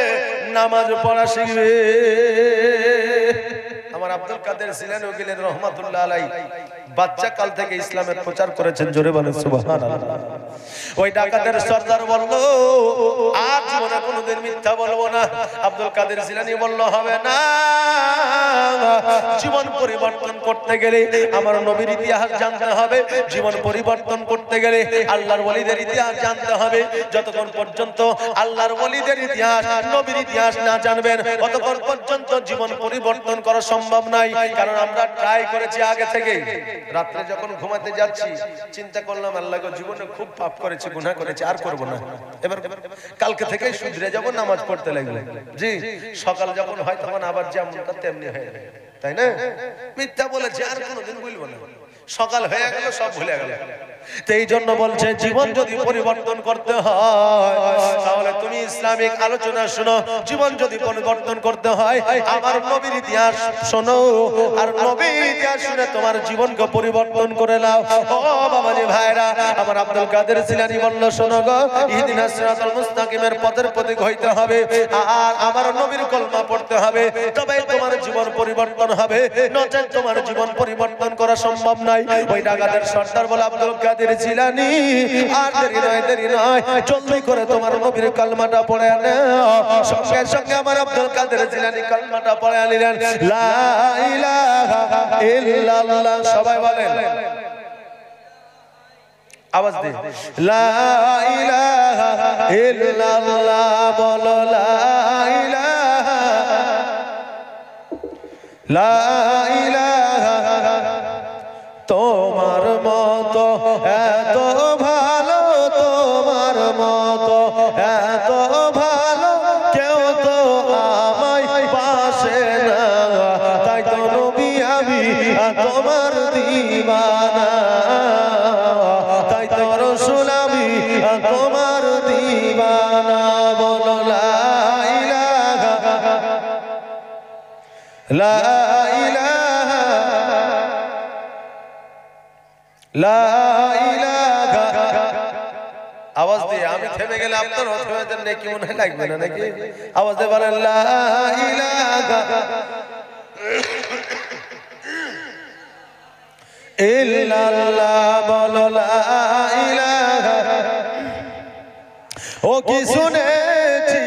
নামাজ পড়া শিখবে? আমার আব্দুল কাদের জিলানী গেলেন রহমাতুল্লাহ আলাইহি, বাচ্চা কাল থেকে ইসলামের প্রচার করেছেন, জোরে বলেন সুবহানাল্লাহ। ওই ডাকাতের সর্দার বলল, আজ জীবনে কোনোদিন মিথ্যা বলবো না। আব্দুল কাদের জিলানী বলল, হবে না। জীবন পরিবর্তন করতে গেলে আমার নবীর ইতিহাস জানতে হবে। জীবন পরিবর্তন করতে গেলে আল্লাহর ওলিদের ইতিহাস জানতে হবে। যতক্ষণ পর্যন্ত আল্লাহর ওলিদের ইতিহাস, নবীর ইতিহাস না জানবেন, ততক্ষণ পর্যন্ত জীবন পরিবর্তন করা সম্ভব নয়। কারণ আমরা ট্রাই করেছি আগে থেকে। রাত্রে যখন ঘুমাতে যাচ্ছি চিন্তা করলাম, আল্লাহ গো, জীবনে খুব পাপ করেছি, গুনাহ করেছি, আর করব না। এবার কালকে থেকে শুধরে যাব, নামাজ পড়তে লাগবে। জি, সকাল যখন হয় তখন আবার যেমনটা তেমনি হয়ে যায়, তাই না? মিথ্যা বলেছি, আর কোনোদিন বলবো না। সকাল হয়ে গেল, সব ভুলে গেল। তো এই জন্য বলছে, জীবন যদি পরিবর্তন করতে হয় তাহলে তুমি ইসলামিক আলোচনা শোনো। জীবন যদি পরিবর্তন করতে হয় আমার নবীর ইতিহাস শোনো, আর নবীর ইতিহাস শুনে তোমার জীবনকে পরিবর্তন করে নাও। ও বাবাজি ভাইরা, আমার আব্দুল কাদের জিলানী বলল, শোনো গো, ইহদিনাস সিরাতাল মুস্তাকিমের পথের প্রতীক হইতে হবে, আর আমার নবীর কলমা পড়তে হবে, তবেই তোমার জীবন পরিবর্তন হবে, নচেত তোমার জীবন পরিবর্তন করা সম্ভব নয়। ওই ডাকাতের সর্দার বলে, আব্দুল কাদের জিলানী, আর দেরি নয়, জলদি করে তোমার নবীর কালমাটা পড়ে নাও। সঙ্গে সঙ্গে আমার আব্দুল কাদের জিলানী কালমাটা পড়ে নিলেন, লা ইলাহা ইল্লাল্লাহ। সবাই বলেন, আওয়াজ দে, লা ইলাহা ইল্লাল্লাহ। বলো, লা ইলাহা, লা ইলাহা। তোমার মতো এত ভালো, তোমার মতো এত ভালো কেউ তো আমায় পাশে না, তাই তো নবী আমি তোমার দিওয়ানা, তাই তো রাসূল আমি তোমার দিওয়ানা। বলো, লা ইলাহা, লা ইলাহা, লা ইলাহা। আওয়াজ দিয়ে, আমি থেমে গেলে আপনার থেমে নেকি মনে লাগবে না নাকি? আওয়াজ দিয়ে বলেন, লা ইলাহা ইল্লাল্লাহ। বলো, লা ইলাহা। ও কি শুনেছি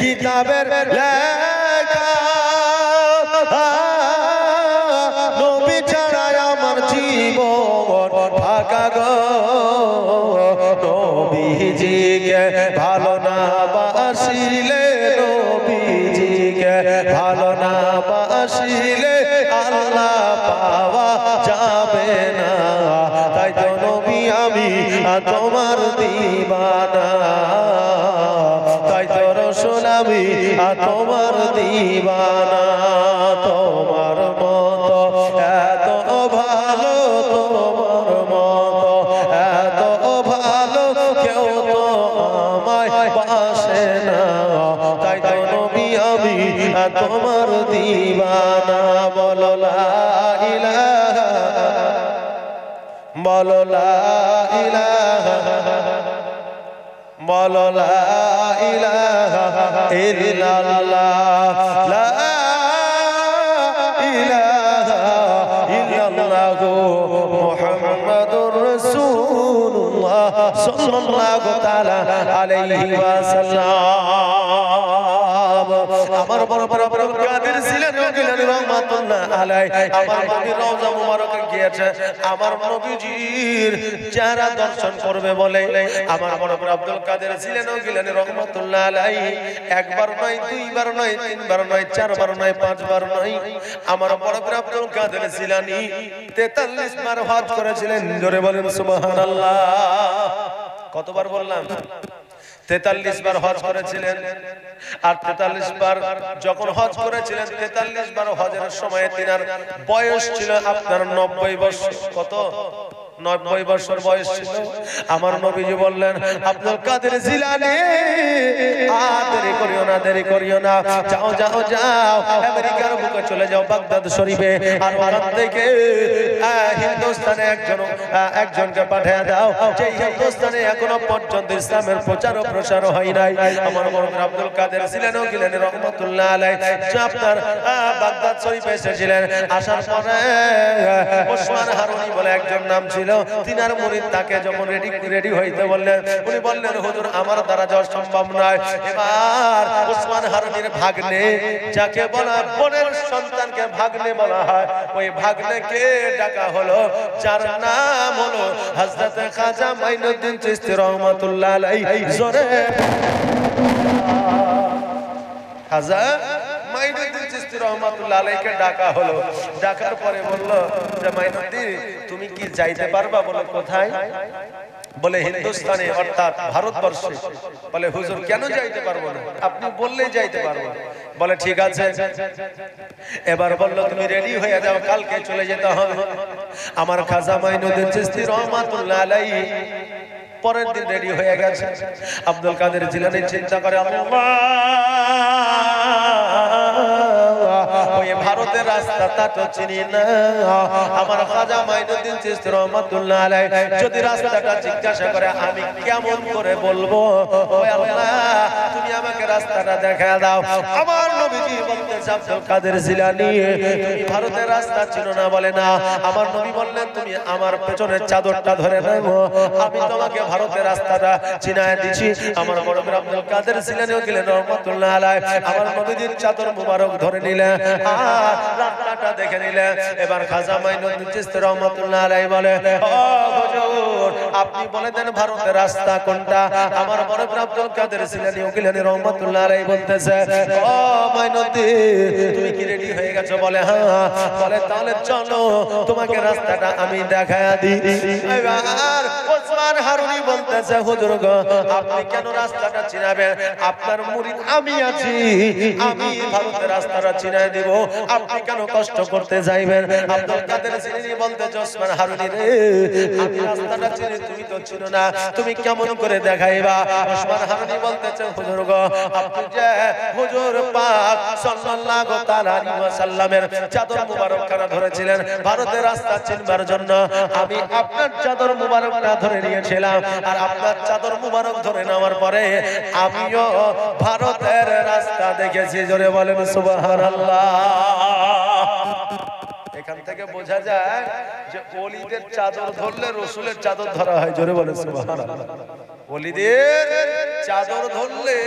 কিতাবের লেখা, নবী ছাড়া আমার জীবন ফাঁকা গো। নবীজিকে ভালো না বাসিলে, নবীজিকে ভালো না বাসিলে আল্লাহ পাওয়া যাবে না, তাই তো নবী আমি তোমার দিওয়ানা, তাই তো রাসূল আমি তোমার দিওয়ানা। তোমার মতো এত ভালো, তোমার মতো এত ভালো কেউ তো আমায় পাশে না, তাই তো নবী আমি তোমার দিওয়ানা। বলো, লা ইলাহা, বলো, লা ইলাহা, বলো, লা ইলাহা ইল্লাল্লাহ। লা ইলাহা ইল্লাল্লাহু মুহাম্মাদুর রাসূলুল্লাহ সাল্লাল্লাহু তাআলা আলাইহি ওয়াসাল্লাম। আমার বড় বড় আব্দুল কাদের জিলানী রহমাতুল্লাহ আলাইহি আমার নবীর রওজা মুবারকে গিয়েছে, আমার নবীজির চেহারা দর্শন করবে বলে আমার বড় বড় আব্দুল কাদের জিলানী রহমাতুল্লাহ আলাইহি একবার নয়, দুইবার নয়, তিনবার নয়, চারবার নয়, পাঁচবার নয়, আমার বড় বড় আব্দুল কাদের জিলানী 43 বার হজ করেছিলেন। জোরে বলেন সুবহানাল্লাহ। কতবার বললাম? 43 বার হজ করেছিলেন। আর 43 বার যখন হজ করেছিলেন, 43 বার হজের সময় তিনার বয়স ছিল আপনার 90 বছর। কত? 90 বছর বয়স ছিল। আমার নবীজি বললেন, আব্দুল কাদের জিলানী, আর দেরি করিও না, দেরি করিও না, যাও যাও যাও, আমেরিকার বুকে চলে যাও, বাগদাদ শরীফে, আর ওখান থেকে হিন্দুস্তানে একজনকে পাঠিয়ে দাও, যে হিন্দুস্তানে এখনো পর্যন্ত ইসলামের প্রচার ও প্রসার হয় নাই। আমার মরহুম আব্দুল কাদের জিলানী গিলানী রহমাতুল্লাহ আলাইহি আপনার বাগদাদ শরীফে এসেছিলেন। আসার পরে ওসমান হারুনি বলে একজন নাম ছিল, তিনার মুরিদ তাকে যখন রেডি হইতে বললেন, উনি বললেন, হুজুর আমার দ্বারা যাওয়া সম্ভব নয়। এবার ওসমান হারুনির ভাগ্নে, যাকে বলা বোনের সন্তানকে ভাগ্নে বলা হয়, ওই ভাগ্নেকে ডাকা হলো, যার নাম হলো হযরত খাজা মাইনুদ্দিন চিশতি রহমাতুল্লাহ আলাইহি। জোরে খাজা মাইনুদ্দিন চিশতি রহমাতুল্লাহ আলাইহিকে ডাকা হলো। ডাকার পরে বলল যে, মাইনুদ্দিন তুমি কি যাইতে পারবা? বলে কোথায়? বলে হিন্দুস্তানে, অর্থাৎ ভারতবর্ষে। বলে হুজুর কেন যাইতে পারবো না? আপনি বললেই যাইতে পারবো। বলে ঠিক আছে। এবার বলল তুমি রেডি হয়ে যাও, কালকে চলে যেতে হবে। আমার খাজা মাইনুদ্দিন চিশতি রহমাতুল্লাহ আলাইহি পরের দিন রেডি হয়ে গেছে। আব্দুল কাদের জিলানী চিন্তা করে, আল্লাহ, ওই ভারতের রাস্তাটা তো চিনি না। আমার খাজা মাইনুদ্দিন চিশতি রহমাতুল্লাহ আলাইহি যদি রাস্তাটা জিজ্ঞাসা করে, আমি কেমন করে বলবো? ওই আল্লাহ, তুমি আমাকে রাস্তাটা দেখায় দাও। আমার নবীজি বলতেছে, আব্দুল কাদের জিলানী তুমি ভারতের রাস্তা চিনো না? বলে না। আমার নবী বললেন, তুমি আমার পেছনের চাদরটা ধরে নাও, আমি তোমাকে ভারতের রাস্তাটা চিনায় দিচ্ছি। আমার বড় ভাই আব্দুল কাদের জিলানী গেলেন রহমাতুল্লাহ আলাইহি, আমার নবীজির চাদর মুবারক ধরে নিলেন আর রাস্তাটা দেখে নিলেন। এবার খাজা মাইনুদ্দিন চিশতি রহমাতুল্লাহ আলাইহি বলে, ও হুজুর আপনি বলে দেন ভারতের রাস্তা কোনটা? আমার বড় ভাই আব্দুল কাদের জিলানী গেলেন রহমাতুল্লাহ আলাইহি বলতেছে, ও মাইনুদ্দিন তুমি কি রেডি হয়ে গেছো? বলে হ্যাঁ। বলে তাহলে চলো তোমাকে রাস্তাটা আমি দেখায়া দিই। এবার ওসমান হারুনি বলতেছে, হুজুর গো আপনি কেন রাস্তাটা চিনাবেন? আপনার মুরিদ আমি আছি, আমি ভারতের রাস্তাটা চিনায় দিব, আপনি কেন কষ্ট করতে যাইবেন? আব্দুল কাদের জিলানী বলতেছে, ওসমান হারুনি রে, আমি রাস্তাটা চিনি, তুমি তো চিনো না, তুমি কেমন করে দেখাইবা? ওসমান হারুনি বলতেছে, হুজুর গো আপনি যে হুজুর পাক সাল্লাল্লাহু তাআলা আলাইহি ওয়াসাল্লামের চাদর মুবারক কারা ধরেছিলেন ভারতের রাস্তা চিনবার জন্য, আমি আপনার চাদর মুবারকটা ধরে নিয়েছিলাম। আর আপনার চাদর মুবারক ধরে নেওয়ার পরে আমিও ভারতের রাস্তা দেখেছি। জোরে বলেন সুবহানাল্লাহ। এখান থেকে বোঝা যায় যে ওলিদের চাদর ধরলে রাসূলের চাদর ধরা হয়। জোরে বলেন সুবহানাল্লাহ। ওলিদের চাদর ধরলে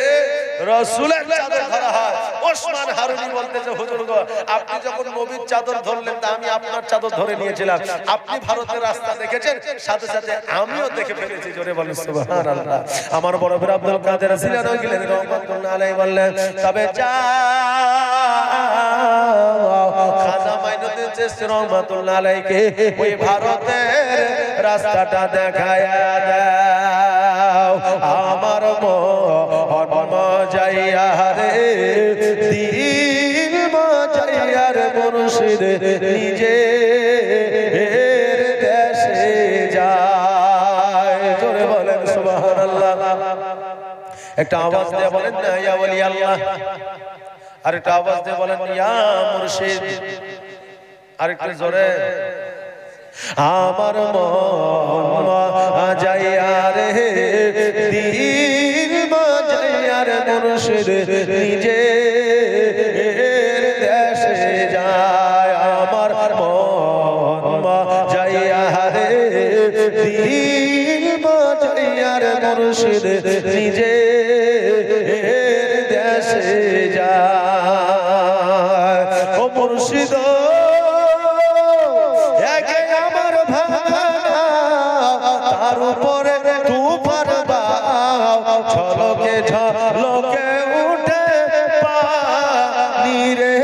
রাসূলের চাদর ধরা হয়। ওসমান হারুনি বলতেছে, হুজুর গো আপনি যখন নবীর চাদর ধরলেন, তা আমি আপনার চাদর ধরে নিয়েছিলাম। আপনি ভারতের রাস্তা দেখেছেন, সাথে সাথে আমিও দেখে ফেলেছি। জোরে বলেন সুবহানাল্লাহ। আমার বড় ভাই আব্দুল কাদের জিলানী গিলানী রহমাতুল্লাহ আলাইহি বললেন, তবে যাও খাজা মাইনুদ্দিন চিশতি রহমাতুল্লাহ আলাইহিকে ওই ভারতের রাস্তাটা দেখায়া দাও। আমার মন মজাইয়া রে, দিল মজাইয়া রে, মুর্শিদ নিজে দেশে যায়। জোরে বলেন সুবহানাল্লাহ। একটা আওয়াজ দিয়ে বলেন না, ইয়া ওলি আল্লাহ। আরেকটা আওয়াজ দিয়ে বলেন, ইয়া মুর্শিদ। আরেকটু জোরে, আমার মন মজাইয়া রে, দিল মজাইয়া রে, মুর্শিদ নিজে দেশে যায়। আমার মন মজাইয়া রে, দিল মজাইয়া রে, মুর্শিদ নিজে দেশে যায়। ও মুর্শিদ তার উপরে তুফান দাও, ঝলকে ঝলকে উঠে পানি রে,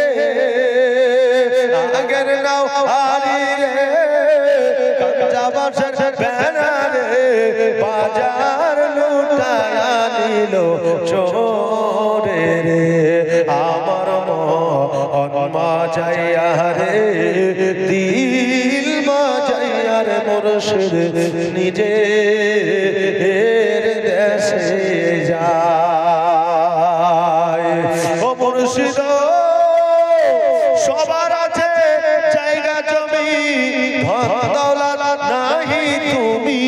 আগের নাও হারি রে, কাঁচা বাঁশের বেড়া রে, বাজার লুটায়া নিল চোরে রে। আমার মন মজাইয়া রে, দিল মজাইয়া রে, মুর্শিদ নিজে দেশে যায়। ও মুর্শিদ সবার আছে জায়গা জমি ধন দৌলত নাহি তুমি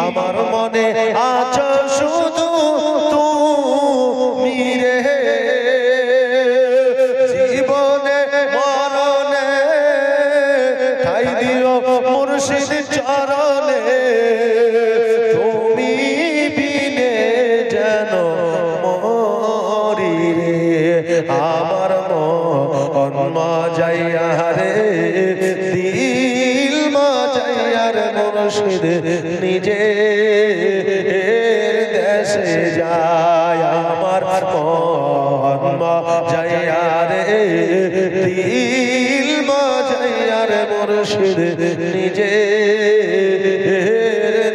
আমার মনে আছো শুধু তুমি রে। জীবনে মরণে ঠাই দিও মুর্শিদ চরণে তুমি বিনে যেন মরি রে। আমার মন মাজাইয়া রে দিল মাজাইয়া রে মুর্শিদ নিজে দেশে যায়। আমার মন মাজাইয়া রে দিল মাজাইয়া রে মুর্শিদ নিজে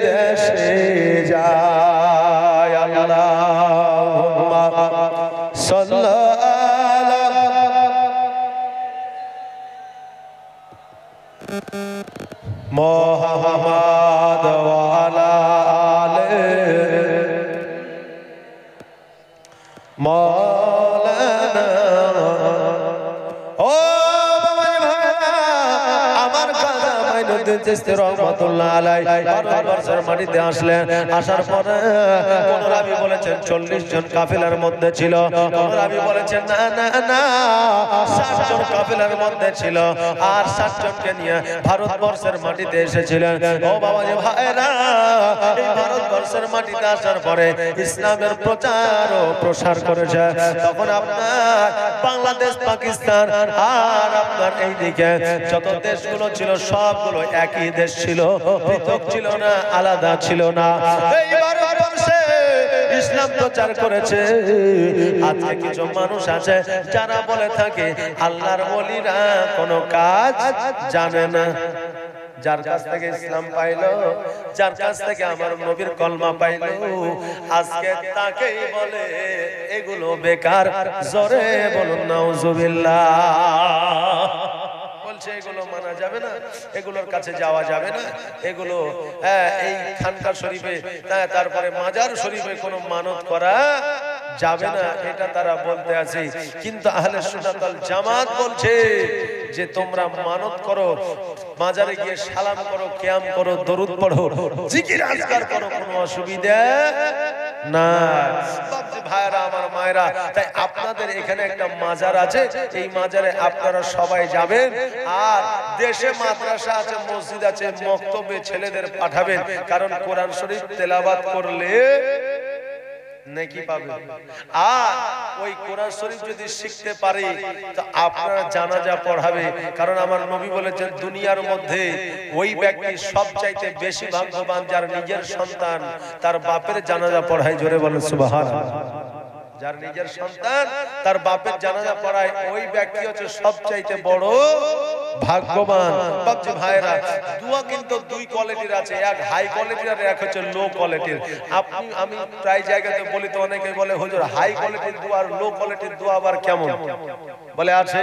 দেশে যায়। আল্লাহুম্মা সাল্লি মুহাম্মাদ ওয়া আলা আলি মাওলানা। ও আমার কাজা মাইনুদ্দিন চিশতি রহমাতুল্লাহ আলাইহি ভারতবর্ষের মাটিতে আসলেন। আসার পরে কোন রাবী বলেছেন 40 জন কাফেলার মধ্যে ছিল, কোন রাবী বলেছেন না না না 60 জন কাফেলার মধ্যে ছিল, আর 60 জনকে নিয়ে ভারতবর্ষের মাটিতে এসেছিলেন। ও বাবাজি ভাইরা, এই ভারতবর্ষের মাটিতে আসার পরে ইসলামের প্রচার ও প্রসার করেছে। তখন আপনার বাংলাদেশ, পাকিস্তান আর আপনার এইদিকে যত দেশগুলো ছিল সবগুলো একই দেশ ছিল, পৃথক ছিল না, আলাদা ছিল না। এই ভারতবর্ষে ইসলাম প্রচার করেছে। আজকে কিছু মানুষ আছে যারা বলে থাকে আল্লাহর ওলিরা কোনো কাজ জানে না। যার কাছ থেকে ইসলাম পাইলো, যার কাছ থেকে আমার নবীর কলমা পাইলো, আজকে তাকেই বলে এগুলো বেকার। জোরে বলুন নাউজুবিল্লাহ। বলছে এগুলো মানা যাবে না, এগুলোর কাছে যাওয়া যাবে না, এগুলো এই খানকা শরীফে তারপরে মাজার শরীফে কোনো মানত করা যাবে না, এটা তারা বলতে আছে। কিন্তু আহলে সুন্নাত ওয়াল জামাত বলছে যে তোমরা মানত করো, মাজারে গিয়ে সালাম করো, কিয়াম করো, দরুদ পড়ো, জিকির আজকার করো, কোনো অসুবিধা না। ভাইরা আমার মায়েরা, তাই আপনাদের এখানে একটা মাজার আছে, এই মাজারে আপনারা সবাই যাবেন। আর দেশে মাদ্রাসা আছে, মসজিদ আছে, মক্তবে ছেলেদের পাঠাবেন, কারণ কোরআন শরীফ তেলাওয়াত করলে নেকি পাবে। আর ওই কোরআন শরীফ যদি শিখতে পারে তো আপনারা জানাজা পড়াবে। কারণ আমার নবী বলেছেন দুনিয়ার মধ্যে ওই ব্যক্তি সবচাইতে বেশি ভাগ্যবান যার নিজের সন্তান তার বাপের জানাজা পড়ায়। জোরে বলেন সুবহানাল্লাহ। যার নিজের সন্তান তার বাপের জানাজা পড়ায় ওই ব্যক্তি হচ্ছে সবচাইতে বড় ভাগ্যবান। বাপজি ভাইরা, দোয়া কিন্তু দুই কোয়ালিটির আছে, এক হাই কোয়ালিটির আর এক হচ্ছে লো কোয়ালিটির। আমি প্রায় জায়গাতে বলি তো অনেকে বলে হুজুর হাই কোয়ালিটির দোয়া আর লো কোয়ালিটির দোয়া আবার কেমন? বলে আছে,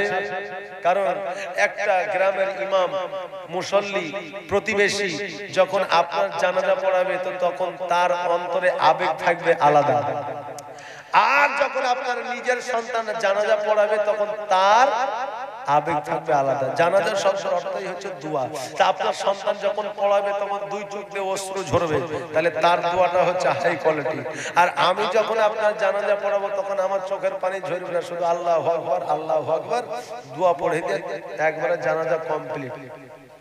কারণ একটা গ্রামের ইমাম মুসল্লি প্রতিবেশী যখন আপনার জানাজা পড়াবে তো তখন তার অন্তরে আবেগ থাকবে আলাদা। আর যখন আপনার নিজের সন্তান জানাজা পড়াবে তখন তার আবেগ থাকবে আলাদা। জানাজার শব্দের অর্থই হচ্ছে দোয়া। তা আপনার সন্তান যখন পড়াবে তখন দুই চোখ দিয়ে অশ্রু ঝরবে, তাহলে তার দোয়াটা হচ্ছে হাই কোয়ালিটি। আর আমি যখন আপনার জানাজা পড়াবো তখন আমার চোখের পানি ঝরবে না, শুধু আল্লাহু আকবার আল্লাহু আকবার দোয়া পড়ে দিয়ে একবারে জানাজা কমপ্লিট।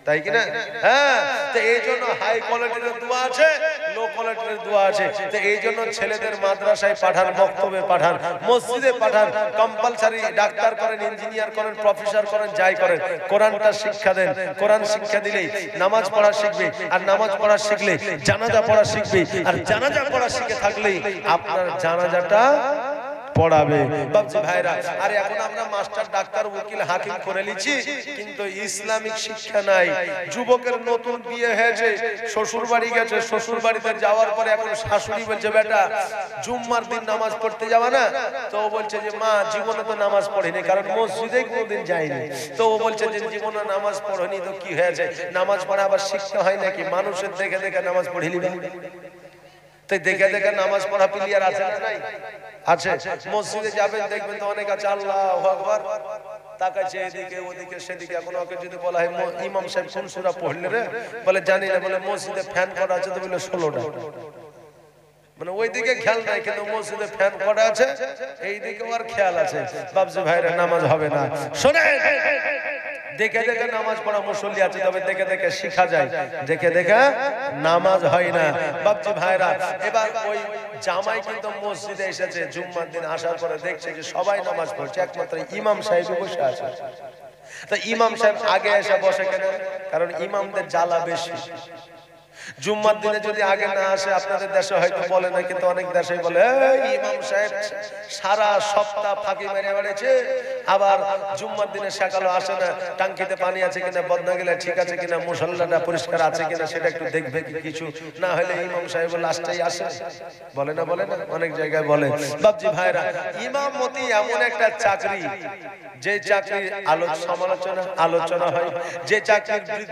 তাই কিনা? হ্যাঁ, তো এই জন্য হাই কোয়ালিটির দোয়া আছে, লো কোয়ালিটির দোয়া আছে। তো এই জন্য ছেলেদের মাদ্রাসায় পাঠান, বক্তব্যে পাঠান, মসজিদে পাঠান, কম্পালসারি ডাক্তার করেন, ইঞ্জিনিয়ার করেন, প্রফেসর করেন, যাই করেন, কোরআনটা শিক্ষা দেন। কোরআন শিক্ষা দিলেই নামাজ পড়া শিখবে, আর নামাজ পড়া শিখলে জানাজা পড়া শিখবে, আর জানাজা পড়া শিখে থাকলেই আপনার জানাজাটা পড়াবে। বাবজি ভাইরা, আরে এখন আমরা মাস্টার, ডাক্তার, উকিল, হাকিম করে নিচ্ছি, কিন্তু ইসলামিক শিক্ষা নাই। যুবকের নতুন বিয়ে হয়েছে, শ্বশুর বাড়ি গেছে, শ্বশুর বাড়িতে যাওয়ার পরে এখন শাশুড়ি বলছে বেটা জুম্মার দিন নামাজ পড়তে যাওয়া না? তো ও বলছে যে মা জীবনে তো নামাজ পড়িনি, কারণ মসজিদে কোনোদিন যায়নি। তো ও বলছে যে জীবনে নামাজ পড়নি তো কি হয়েছে, নামাজ পড়া আবার শিখতে হয় নাকি? মানুষের দেখে দেখে নামাজ পড়িলি না? তাই দেখে দেখে নামাজ পড়া প্লেয়ার আছে না নাই? আছে। মসজিদে যাবেন দেখবেন তো অনেক আছে আল্লাহু আকবার, তাকাচ্ছে এদিকে ওদিকে সেদিকে। এখন ওকে যদি বলা হয় ইমাম সাহেব কোন সূরা পড়লে রে, বলে জানি না। বলে মসজিদে ফ্যান করা আছে তো, বলে 16টা। মানে ওইদিকে খেয়াল নাই, কিন্তু মসজিদে ফ্যান করা আছে, এইদিকে ওর খেয়াল আছে। বাবজি ভাইরা, নামাজ হবে না। শোনে, দেখে দেখে নামাজ পড়া মুসল্লি আছে, তবে দেখে দেখে শিখা যায়, দেখে দেখে নামাজ হয় না। বাবজি ভাইরা, এবার ওই জামাই কিন্তু মসজিদে এসেছে, জুম্মার দিন আসার পরে দেখছে যে সবাই নামাজ পড়ছে, একমাত্র ইমাম সাহেব বসে আছে। তো ইমাম সাহেব আগে এসে বসে কেন? কারণ ইমামদের জ্বালা বেশি। জুম্মার দিনে যদি আগে না আসে, আপনাদের দেশে হয়তো বলে না, কিন্তু অনেক দেশে বলে ইমাম সাহেব সারা সপ্তাহ ফাঁকি মেরে বেড়েছে, আবার জুম্মার দিনে সকালে আসে না, টাঙ্কিতে পানি আছে কিনা, বদনা গেলে ঠিক আছে কিনা, মুসল্লাটা পরিষ্কার আছে কিনা সেটা একটু দেখবে, কিছু না হলে ইমাম সাহেব লাস্টেই আসে। বলে না, বলে না, অনেক জায়গায় বলে। বাবজি ভাইরা, ইমামতি এমন একটা চাকরি, যে চাকরির আলোচনা হয়, যে চাকরির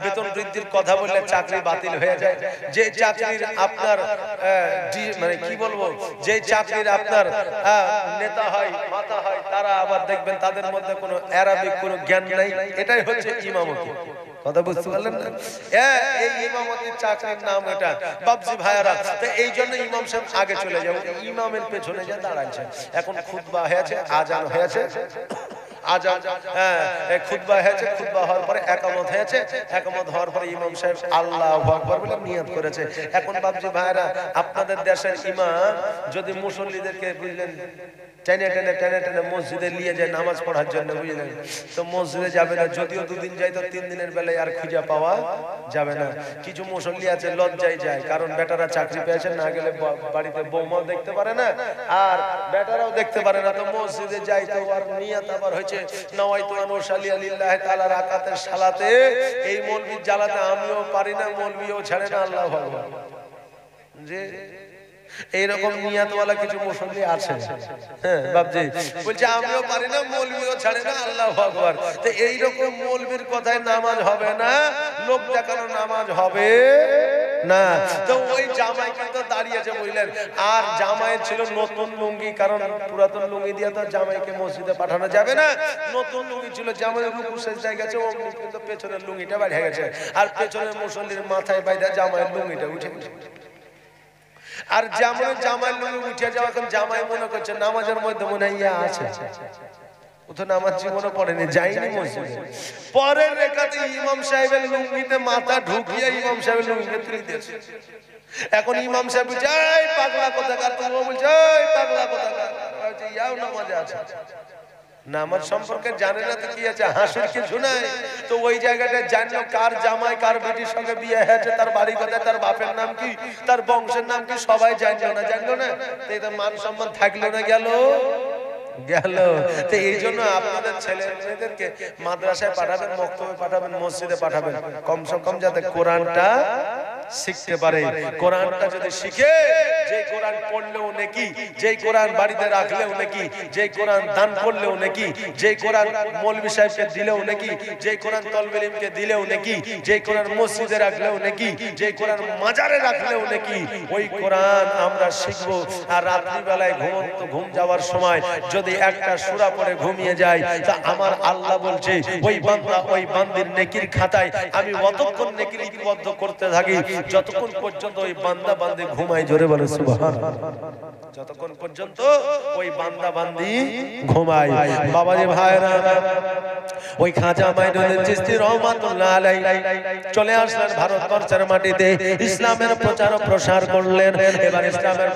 বেতন বৃদ্ধির কথা বললে চাকরি বাতিল হয়ে যায়, যে চাকরির আপনার মানে কি বলবো, যে চাকরির আপনার নেতা হয়, মাথা হয়, তারা আবার দেখবেন তাদের মধ্যে কোনো আরবিক কোনো জ্ঞান নাই। এটাই হচ্ছে ইমামতি। কথা বুঝতে পারলেন না? এই ইমামতির চাকরির নাম এটা। বাবজি ভাইয়ারা, তো এই জন্য ইমাম সাহেব আগে চলে যাও, ইমামের পেছনে যা দাঁড়াচ্ছে। এখন খুতবা হয়েছে, আজান হয়েছে, আজান খুতবা হয়েছে, খুতবা হওয়ার পরে একামত হয়েছে, একামত হওয়ার পরে ইমাম সাহেব আল্লাহু আকবার বলে নিয়ত করেছে। এখন বাবজি ভাইরা, আপনাদের দেশের ইমাম যদি মুসল্লিদেরকে বুঝলেন টেনে টেনে টেনে টেনে মসজিদে নিয়ে যায় নামাজ পড়ার জন্য, বুঝলেন, তো মসজিদে যাবে না। যদিও 2 দিন যায়, তো 3 দিনের বেলায় আর খুঁজে পাওয়া যাবে না। কিছু মুসল্লি আছে লজ্জায় যায়, কারণ বেটারা চাকরি পেয়েছে, না গেলে বাড়িতে বৌমাও দেখতে পারে না, আর বেটারাও দেখতে পারে না, তো মসজিদে যায়। তো আর নিয়ত আবার হয়েছে নওয়াইতু আন উসাল্লি লিল্লাহি তাআলা রাকাতের সালাতে, এই মৌলবীর জ্বালাতে আমিও পারি না, মৌলবীও ছাড়ে না, আল্লাহু আকবার। যে এইরকম নিয়াতওয়ালা কিছু মুসল্লি আছে, হ্যাঁ বাবজি, বলছে আমিও পারি না, মৌলবীও ছাড়ে না, আল্লাহু আকবার। তো এইরকম মৌলবীর কথায় নামাজ হবে না, লোক দেখানো নামাজ হবে না। তো ওই জামাই কিন্তু দাঁড়িয়েছে, বুঝলেন, আর জামাই ছিল নতুন লুঙ্গি, কারণ পুরাতন লুঙ্গি দিয়ে তো জামাইকে মসজিদে পাঠানো যাবে না। নতুন লুঙ্গি ছিল, জামাই রুকু সেজদায় গেছে, ও কিন্তু পেছনের লুঙ্গিটা বাইরে গেছে, আর পেছনের মুসল্লির মাথায় বাইরে জামাইয়ের লুঙ্গিটা উঠে গেছে। আর জামাই লুঙ্গি উঠে যাওয়া, এখন জামাই মনে করছে নামাজের মধ্যে মনে হয় আছে, ও তো নামাজ জীবনে পড়েনি, যায়নি মসজিদে। পরের রেখাতে ইমাম সাহেবের লুঙ্গিতে মাথা ঢুকিয়ে ইমাম সাহেবের লুঙ্গিতে তুলে দিয়েছে। এখন ইমাম সাহেব বলছে এই পাগলা কোথাকার, ও বলছে এই পাগলা কোথাকার, বলছে ইয়াও নামাজে আছে। নামাজ সম্পর্কে জানে না তো কি আছে, হাসির কিছু নাই। তো ওই জায়গাটা জানলো কার জামাই কার বেটির সঙ্গে বিয়ে হয়েছে, তার বাড়ি কোথায়, তার বাপের নাম কি, তার বংশের নাম কি, সবাই জানলো না। তো এটা মান সম্মান থাকলো না, গেল। তো এই জন্য আপনাদের ছেলে মেয়েদেরকে মাদ্রাসায় পাঠাবেন, মক্তবে পাঠাবেন, মসজিদে পাঠাবেন, কমসে কম যাতে কোরআনটা শিখতে পারে। কোরআনটা যদি শিখে, যে কোরআন পড়লেও নেকি, যে কোরআন বাড়িতে রাখলেও নেকি, যে কোরআন দান করলেও নেকি, যে কোরআন মৌলভী সাহেবকে দিলেও নেকি, যে কোরআন তলবে ইলমকে দিলেও নেকি, যে কোরআন মসজিদে রাখলেও নেকি, যে কোরআন মাজারে রাখলেও নেকি, ওই কোরআন আমরা শিখবো। আর রাত্রি বেলায় ঘুম যাওয়ার সময় যদি একটা সূরা পড়ে ঘুমিয়ে যায়, তা আমার আল্লাহ বলছে ওই বান্দা ওই বান্দির নেকির খাতায় আমি অতক্ষণ নেকি লিপিবদ্ধ করতে থাকি যতক্ষণ পর্যন্ত ওই বান্দা বান্দি ঘুমায়। জোরে বলে সুবহানাল্লাহ। যতক্ষণ পর্যন্ত ওই বান্দা বান্দি ঘুমায়। বাবাজি ভাইরা, ওই খাজা মাইনুদ্দিন চিশতি রহমাতুল্লাহ আলাইহি চলে আসলেন ভারতবর্ষের মাটিতে, ইসলামের প্রচার ও প্রসার করলেন। এবার ইসলামের